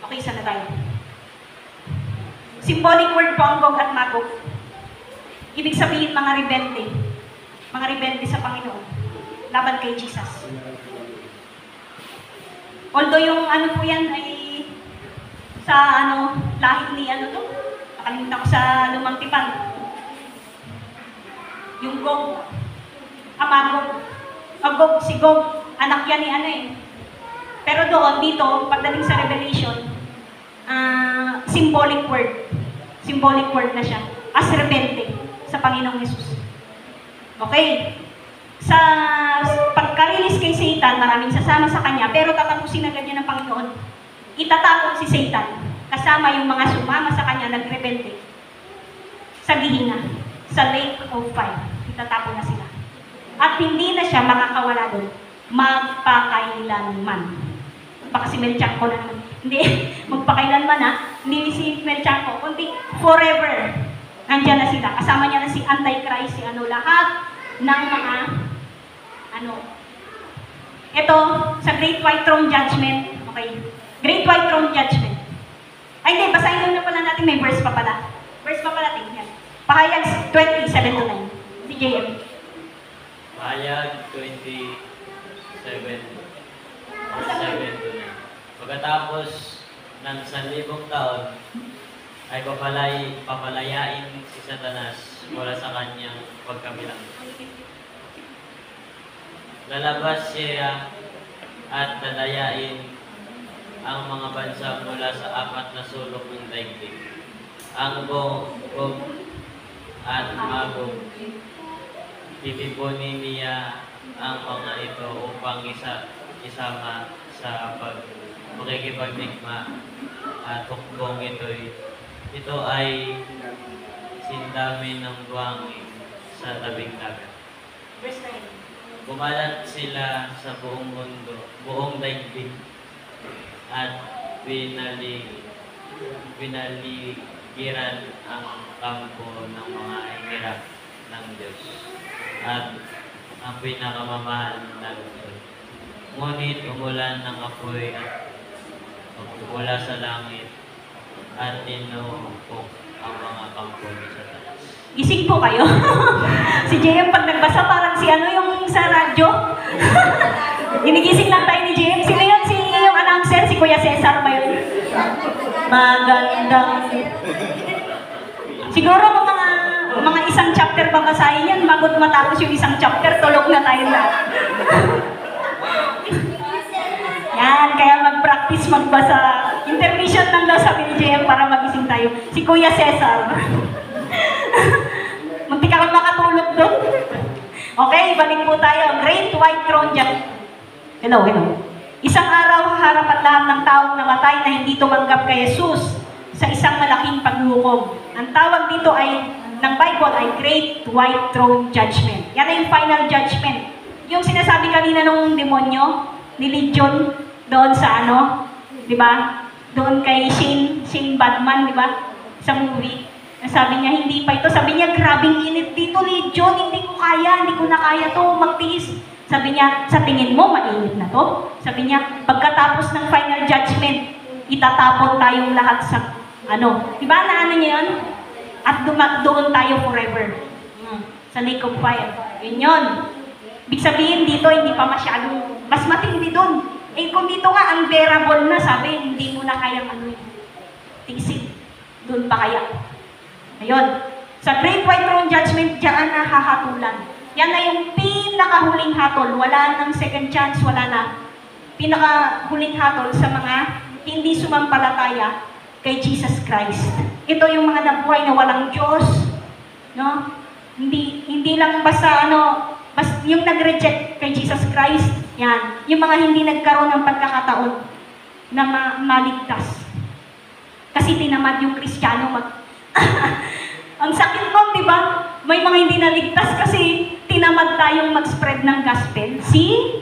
Okay, sana tayo. Symbolic word po ang Gog at Magog. Ibig sabihin mga rebelde. Mga rebelde sa Panginoon. Laban kay Jesus. Although yung po yan ay sa lahi ni nakalimutan ko sa Lumang Tipan. Yung Gog, Magog, si Gog, anak yan ni Pero doon, dito, pagdating sa Revelation, symbolic word na siya, as rebelde sa Panginoong Jesus. Okay? Sa pagka-release kay Satan, maraming sasama sa kanya, pero tatapusin agad niya ng Panginoon. Itatapon si Satan, kasama yung mga sumama sa kanya, nagrebelde sa Gehenna, sa lake of fire. Itatapon na sila. At hindi na siya makakawala doon, magpakailanman. baka si Melchanko na naman. Hindi, magpakailanman ha. Hindi si Melchanko, kundi forever. Nandiyan na sila. Kasama niya na si Antichrist, si lahat ng mga, ito, sa Great White Throne Judgment, okay, Great White Throne Judgment. Ay, hindi, basahin na pala natin, may verse pa pala. Verse pa pala, tingnan. Pahayag 20:7-9. Si JM. Pahayag 27:7-9. Pagkatapos ng 1,000 taon, ay papalayain si Satanas mula sa kanyang pagkabilang. Lalabas siya at dadayain ang mga bansa mula sa 4 na sulok ng daigdig. Ang Gog at Magog, titipunin niya ang mga ito upang isama sa makikipagdigma at tukbong ito ay sindami ng buhangin sa tabing dagat. Verse 9. Bumalat sila sa buong mundo, buong daigdig, at pinaligiran ang kampo ng mga hirap ng Diyos at ang pinakamamahal na lugar. Ngunit umulan ng apoy at mula sa langit at tinupok ang mga kampo ni Satanas. Gising po kayo. Si JM pag nagbasa parang si yung sa radyo. Ginigising lang tayo ni JM. Sino yun? Si yung announcer, si Kuya Cesar ba yun? Magandang. Siguro mga isang chapter babasahin yan, bago matapos yung isang chapter, tulog na tayo na. Yan, kaya mag-practice magbasa. Intermission lang daw sabi ni JM para magising tayo. Si Kuya Cesar. Munti ka makatulog doon. Okay, balik po tayo. Great White Throne Judgment. Hello. Isang araw, haharap at lahat ng taong namatay na hindi tumanggap kay Jesus sa isang malaking paghuhukom. Ang tawag dito ng Bible ay Great White Throne Judgment. Yan ay yung final judgment. Yung sinasabi kanina nung demonyo, ni Legion, doon sa di ba? Doon kay Shane Badman, di ba? Sa movie. Sabi niya, hindi pa ito. Sabi niya, grabing init dito, Legion. Hindi ko na kaya to magtiis. Sabi niya, sa tingin mo, mainit na to? Sabi niya, pagkatapos ng final judgment, itatapon tayong lahat sa, di ba na niya yun? At doon tayo forever. Sa lake of fire. Yun. Ibig sabihin dito, hindi pa masyadong, mas matindi doon. Kung dito nga, unbearable na, sabi, hindi mo na kayang tiisin. Doon pa kaya. Ayun. Sa Great White Throne Judgment, diyan na hahatulan. Yan na yung pinakahuling hatol. Wala nang second chance, wala na. Pinakahuling hatol sa mga hindi sumampalataya kay Jesus Christ. Ito yung mga nabuhay na walang Diyos. No? Hindi lang basta yung nag-reject kay Jesus Christ, yan. Yung mga hindi nagkaroon ng pagkakataon na maligtas. Kasi tinamad yung Kristiyano Ang sakit po, di ba? May mga hindi naligtas kasi tinamad tayong mag-spread ng gospel. See?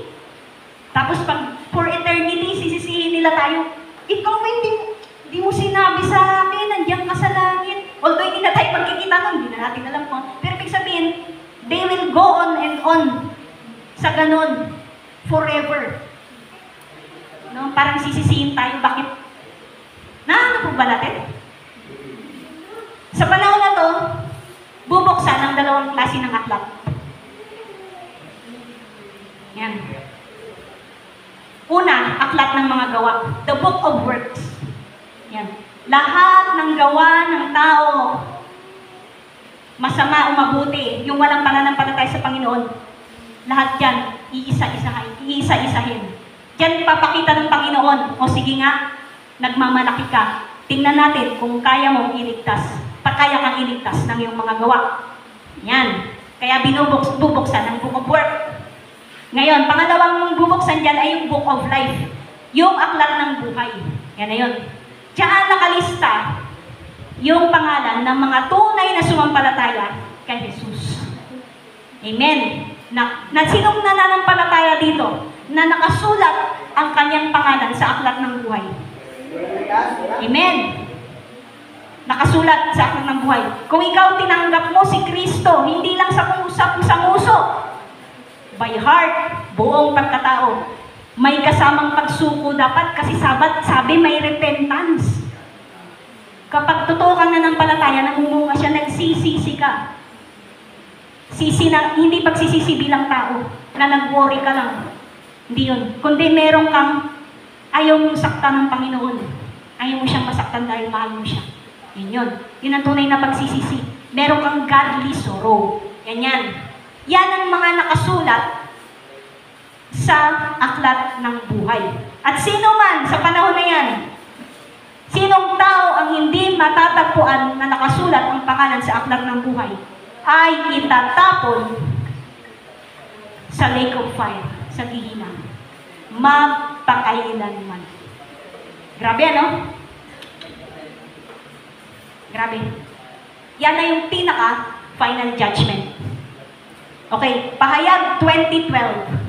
Tapos pag for eternity, sisisihin nila tayo, ikaw hindi mo sinabi sa akin, nandiyan ka sa langit. Although hindi na tayo magkikita nun, hindi na natin alam kung. Pero ibig sabihin, they will go on and on sa ganon forever. Parang sisisihin tayo, bakit? Ano po ba natin? Sa panahon na to, bubuksan ang dalawang klase ng aklat. Yan. Una, aklat ng mga gawa. The Book of Works. Yan. Lahat ng gawa ng tao, masama o mabuti, yung walang pananampalataya sa Panginoon, lahat yan, iisa-isahin. Diyan papakita ng Panginoon, o sige nga, nagmamalaki ka. Tingnan natin kung kaya mong iligtas. Kaya kang iligtas ng iyong mga gawa. Yan. Kaya bubuksan ang Book of Work. Ngayon, pangalawang bubuksan dyan ay yung Book of Life. Yung aklat ng buhay. Yan na yun. Diyan nakalista yung pangalan ng mga tunay na sumampalataya kay Jesus. Amen. na sinong nananampalataya dito na nakasulat ang kanyang pangalan sa aklat ng buhay? Amen. Nakasulat sa aklat ng buhay. Kung ikaw tinanggap mo si Kristo, hindi lang sa puso, by heart, buong pagkatao, may kasamang pagsuko dapat kasi sabi may repentance. Kapag totoo kang nananampalataya, nangungunga siya, nagsisisi ka. Sisi na, hindi pagsisisi bilang tao, na nag-worry ka lang. Hindi yun. Kundi meron kang ayaw mong saktan ng Panginoon. Ayaw mo siyang masaktan dahil mahal mo siya. Yun yun. Yun ang tunay na pagsisisi. Meron kang godly sorrow. Yan. Yan ang mga nakasulat sa aklat ng buhay. At sino man sa panahon na yan, sinong tao ang hindi matatagpuan na nakasulat ang pangalan sa aklat ng buhay, ay itatapon sa lake of fire, sa Gehenna. Magpakailanman. Grabe, ano? Grabe. Yan na yung pinaka-final judgment. Okay, Pahayag 20:12.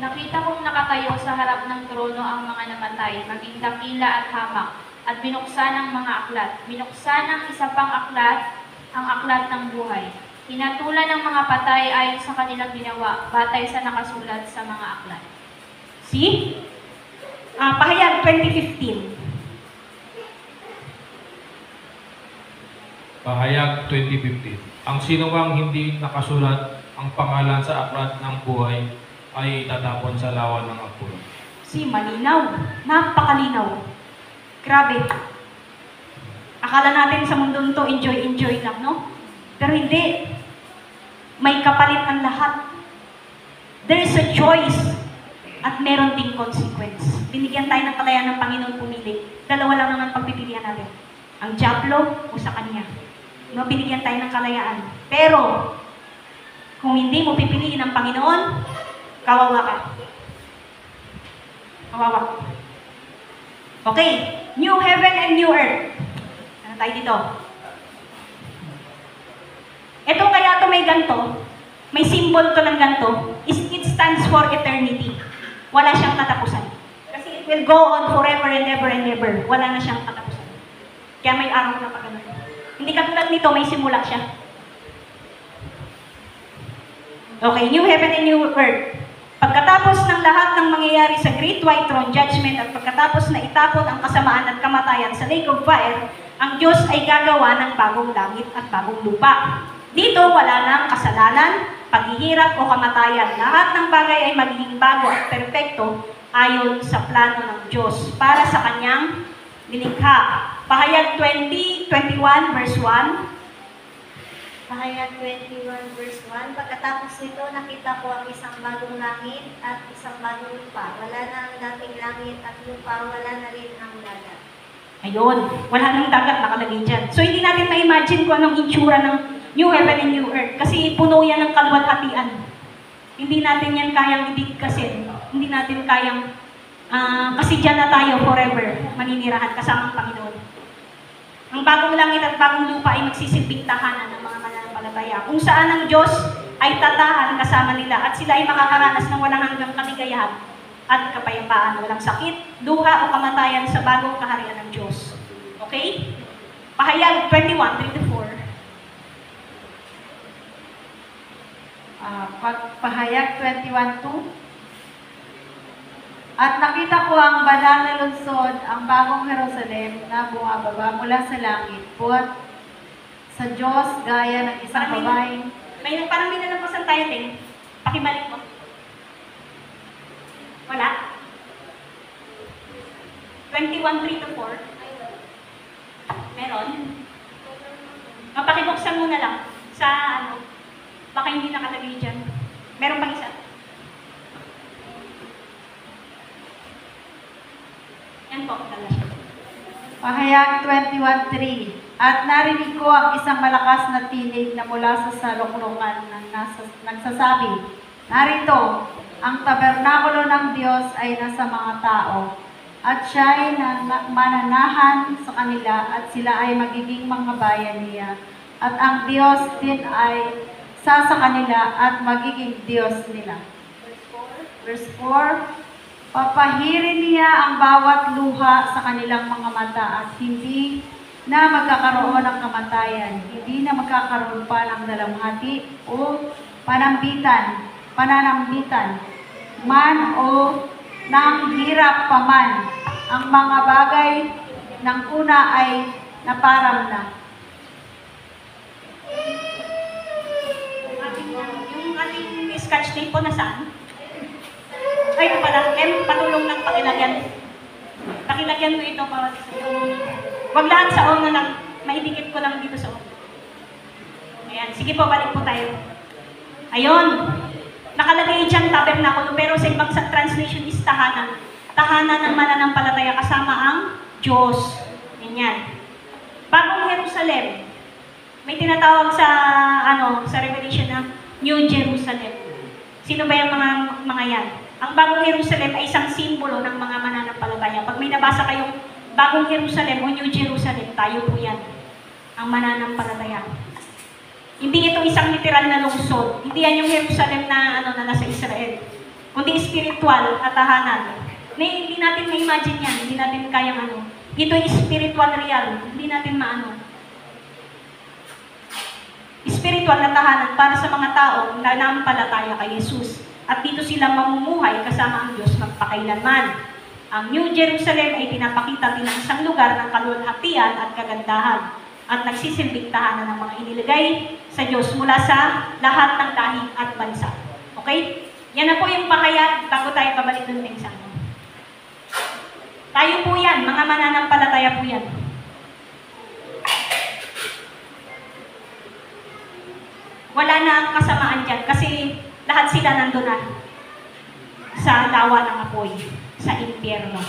Nakita kong nakatayo sa harap ng trono ang mga namatay, maging dakila at hamak, at binuksan ang mga aklat. Binuksan ang isa pang aklat, ang aklat ng buhay. Hinatulan ng mga patay ayon sa kanilang ginawa, batay sa nakasulat sa mga aklat. See? Pahayag 20:15. Pahayag 20:15. Ang sinumang hindi nakasulat ang pangalan sa aklat ng buhay ay itatapon sa lawa ng apoy. See, malinaw. Napakalinaw. Grabe. Akala natin sa mundong to, enjoy lang, no? Pero hindi. May kapalit ang lahat. There is a choice. At meron ding consequence. Binigyan tayo ng kalayaan ng Panginoon pumili. Dalawa lang naman pagpipilian natin. Ang diablo o sa Kanya. No, binigyan tayo ng kalayaan. Pero, kung hindi mo pipiliin ang Panginoon, kawawa ka. Kawawa. Okay. New heaven and new earth. Ano tayo dito? Ito kaya to may ganto. May symbol to ng ganto. It stands for eternity. Wala siyang katapusan. Kasi it will go on forever and ever and ever. Wala na siyang katapusan. Kaya may araw na pag ganun. Hindi katulad nito, may simula siya. Okay, new heaven and new earth. Pagkatapos ng lahat ng mangyayari sa Great White Throne Judgment at pagkatapos na itapon ang kasamaan at kamatayan sa Lake of Fire, ang Diyos ay gagawa ng bagong langit at bagong lupa. Dito wala nang kasalanan, paghihirap o kamatayan. Lahat ng bagay ay magiging bago at perpekto ayon sa plano ng Diyos para sa Kanyang nilikha. Pahayag 20:21 verse 1. Pahayag 21 verse 1, pagkatapos nito nakita ko ang isang bagong langit at isang bagong lupa. Wala na ang dating langit at lupa, wala na rin ang dagat. Ayun, wala nang dagat nakalagay dyan. So hindi natin ma-imagine kung anong itsura ng new heaven and new earth kasi puno yan ng kaluwalhatian. Hindi natin yan kayang ibigkasin. Hindi natin kayang, kasi dyan na tayo forever, maninirahan kasama ang Panginoon. Ang bagong langit at bagong lupa ay magsisilbing tahanan ng mga mananampalataya. Kung saan ang Diyos ay tatahan kasama nila at sila ay makakaranas ng walang hanggang kaligayahan at kapayapaan, walang sakit, luha o kamatayan sa bagong kaharian ng Diyos. Okay? Pahayag 21:3-4. Pahayag 21:2. At nakita ko ang banal na lungsod, ang bagong Jerusalem na bumababa mula sa langit, buhat sa Diyos gaya ng isang babae. Parang may nalampasan tayo din. Pakibalik mo. Wala? 21:3-4. Meron? Mapakibuksan mo na lang sa ano. Baka hindi nakalagay dyan. Meron pang isa. Yan po, dala siya. Pahayag 21:3. At narinig ko ang isang malakas na tinig na mula sa saluklukan na nagsasabi, narito, ang tabernakulo ng Diyos ay nasa mga tao, at siya ay mananahan sa kanila, at sila ay magiging mga bayan niya. At ang Diyos din ay sa kanila at magiging Diyos nila. Verse 4, papahirin niya ang bawat luha sa kanilang mga mata at hindi na magkakaroon ng kamatayan, hindi na magkakaroon pa ng dalamhati o pananambitan man o ng hirap pa man. Ang mga bagay ng una ay naparam na. Yung ating sketch tape po nasaan? Ay, ito pala. Patulong ng pakilagyan. Pakilagyan ko ito para sa yung... Wag lahat sa on na lang. Maidikit ko lang dito sa on. Ayan. Sige po, balik po tayo. Ayun. Nakalagay dyan tabernakulo, pero sa ibang translation is tahanan. Tahanan ng mananampalataya kasama ang Diyos. Ganyan. Bagong Jerusalem. May tinatawag sa sa Revelation na New Jerusalem. Sino ba yung mga yan? Ang bagong Jerusalem ay isang simbolo ng mga mananampalataya. Pag may nabasa kayong bagong Jerusalem o New Jerusalem, tayo po yan. Ang mananampalataya. Hindi ito isang literal na lungsod. Hindi yan yung Jerusalem na nasa Israel. Kundi spiritual at tahanan. Hindi natin ma-imagine yan. Hindi natin kayang Ito ay spiritual real. Hindi natin spiritual na tahanan para sa mga taong nanampalataya kay Jesus. At dito sila mamumuhay kasama ang Diyos magpakailanman. Ang New Jerusalem ay pinapakita din ang isang lugar ng kaluwalhatian at kagandahan at nagsisilbing tahanan ng mga inilagay sa Diyos mula sa lahat ng lahi at bansa. Okay? Yan na po yung pakayat bago tayo pabalik ng tengsang. Tayo po yan, mga mananampalataya po yan. Wala na ang kasamaan dyan kasi lahat sila nandun na sa lawa ng apoy, sa impyerno.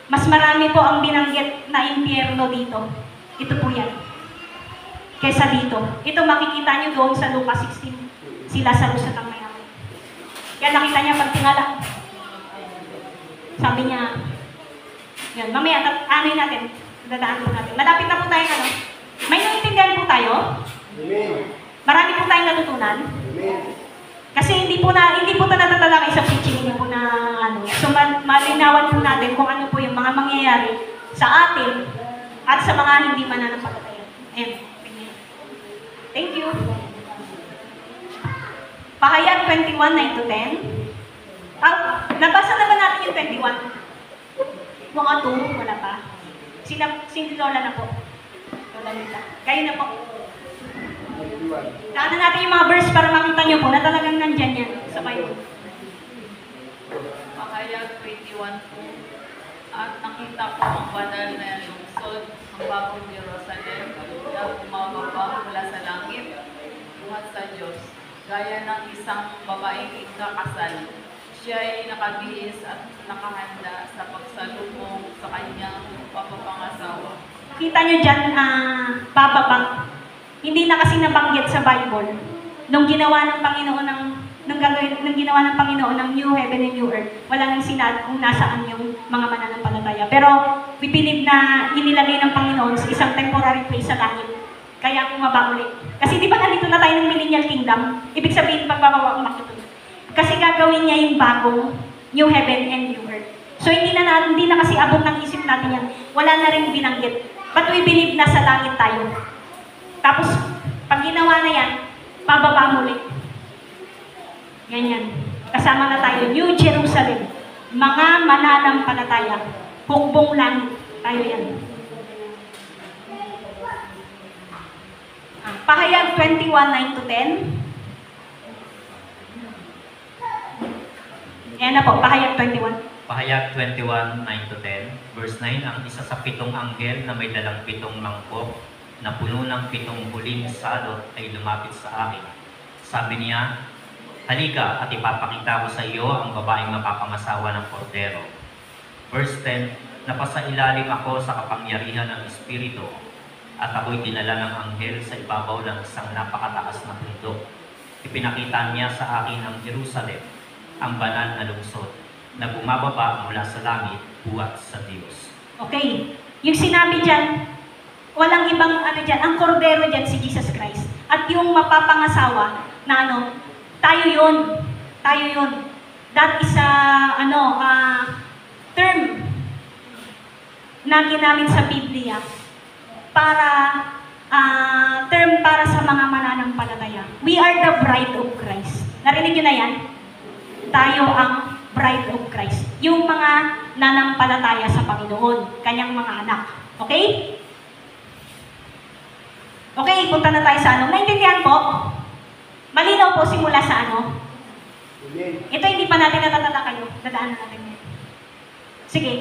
Mas marami po ang binanggit na impyerno dito. Ito po yan. Kesa dito. Ito makikita nyo doon sa Lucas 16. Sila sa lusatang mayaman. Kaya nakita niya pag tingala. Sabi niya, yan, mamaya, anoy natin. Dadaan po natin. Malapit na po tayo May naiintindihan po tayo? Amen. Marami po tayong natutunan. Amen. Kasi hindi po ito natatalakay sa preaching, hindi po na So malinawan po natin kung ano po yung mga mangyayari sa atin at sa mga hindi mananampalataya. Amen. Thank you. Pahayag 21, 9-10. Nabasa na ba natin yung 21? Mga 2, wala pa. Si Lola na po. Lola nila. Kayo na po. Daanan natin yung mga verse para makita nyo po na talagang nandyan yan sa Bible. Pahayag 21 po. At nakita ko ang banal na lungsod, ang bagong Jerusalem, na bumababa mula sa langit, buhat sa Diyos, gaya ng isang babaeng ikakasal. Siya ay nakabihis at nakahanda sa pagsalubong sa kanyang papapangasawa. Kita nyo dyan, bababang. Hindi na kasi nabanggit sa Bible nung ginawa ng Panginoon nung ginawa ng Panginoon ng New Heaven and New Earth. Wala nang sinabi kung nasaan yung mga mananampalataya. Pero we believe na inilagay ng Panginoon sa isang temporary place sa langit. Kaya bumaba ulit. Kasi di ba nandito na tayo ng millennial kingdom? Ibig sabihin pagbabawa umakit ulit. Kasi gagawin niya yung bagong New Heaven and New Earth. So hindi na kasi abot ng isip natin yan. Wala na rin binanggit. But we believe na sa langit tayo. Tapos, pag ginawa na yan, pababa muli. Ganyan. Kasama na tayo. New Jerusalem. Mga mananampalataya. Hukbong langit. Tayo yan. Pahayag 21, 9-10. Yan na po, Pahayag 21. Pahayag 21, 9-10. Verse 9, ang isa sa 7 anghel na may dalang 7 mangkok na puno ng 7 huling salot ay lumapit sa akin. Sabi niya, halika at ipapakita ko sa iyo ang babaeng mapapangasawa ng kordero. Verse 10, napasailalim ako sa kapangyarihan ng Espiritu at ako'y dinala ng anghel sa ibabaw ng isang napakataas na bundok. Ipinakita niya sa akin ang Jerusalem, ang banal na lungsod, na bumababa mula sa langit buhat sa Diyos. Okay. Yung sinabi dyan, walang ibang dyan, ang kordero dyan si Jesus Christ. at yung mapapangasawa na tayo yun. Tayo yun. That is a term na ginamit sa Biblia para term para sa mga mananampalataya. We are the bride of Christ. Narinig nyo na yan? Tayo ang bride of Christ. Yung mga nanampalataya sa Panginoon, kanyang mga anak. Okay? Okay, punta na tayo sa Naintindihan po? Malinaw po simula sa Amen. Ito hindi pa natin natatala kayo. Dadaanan natin yan. Sige.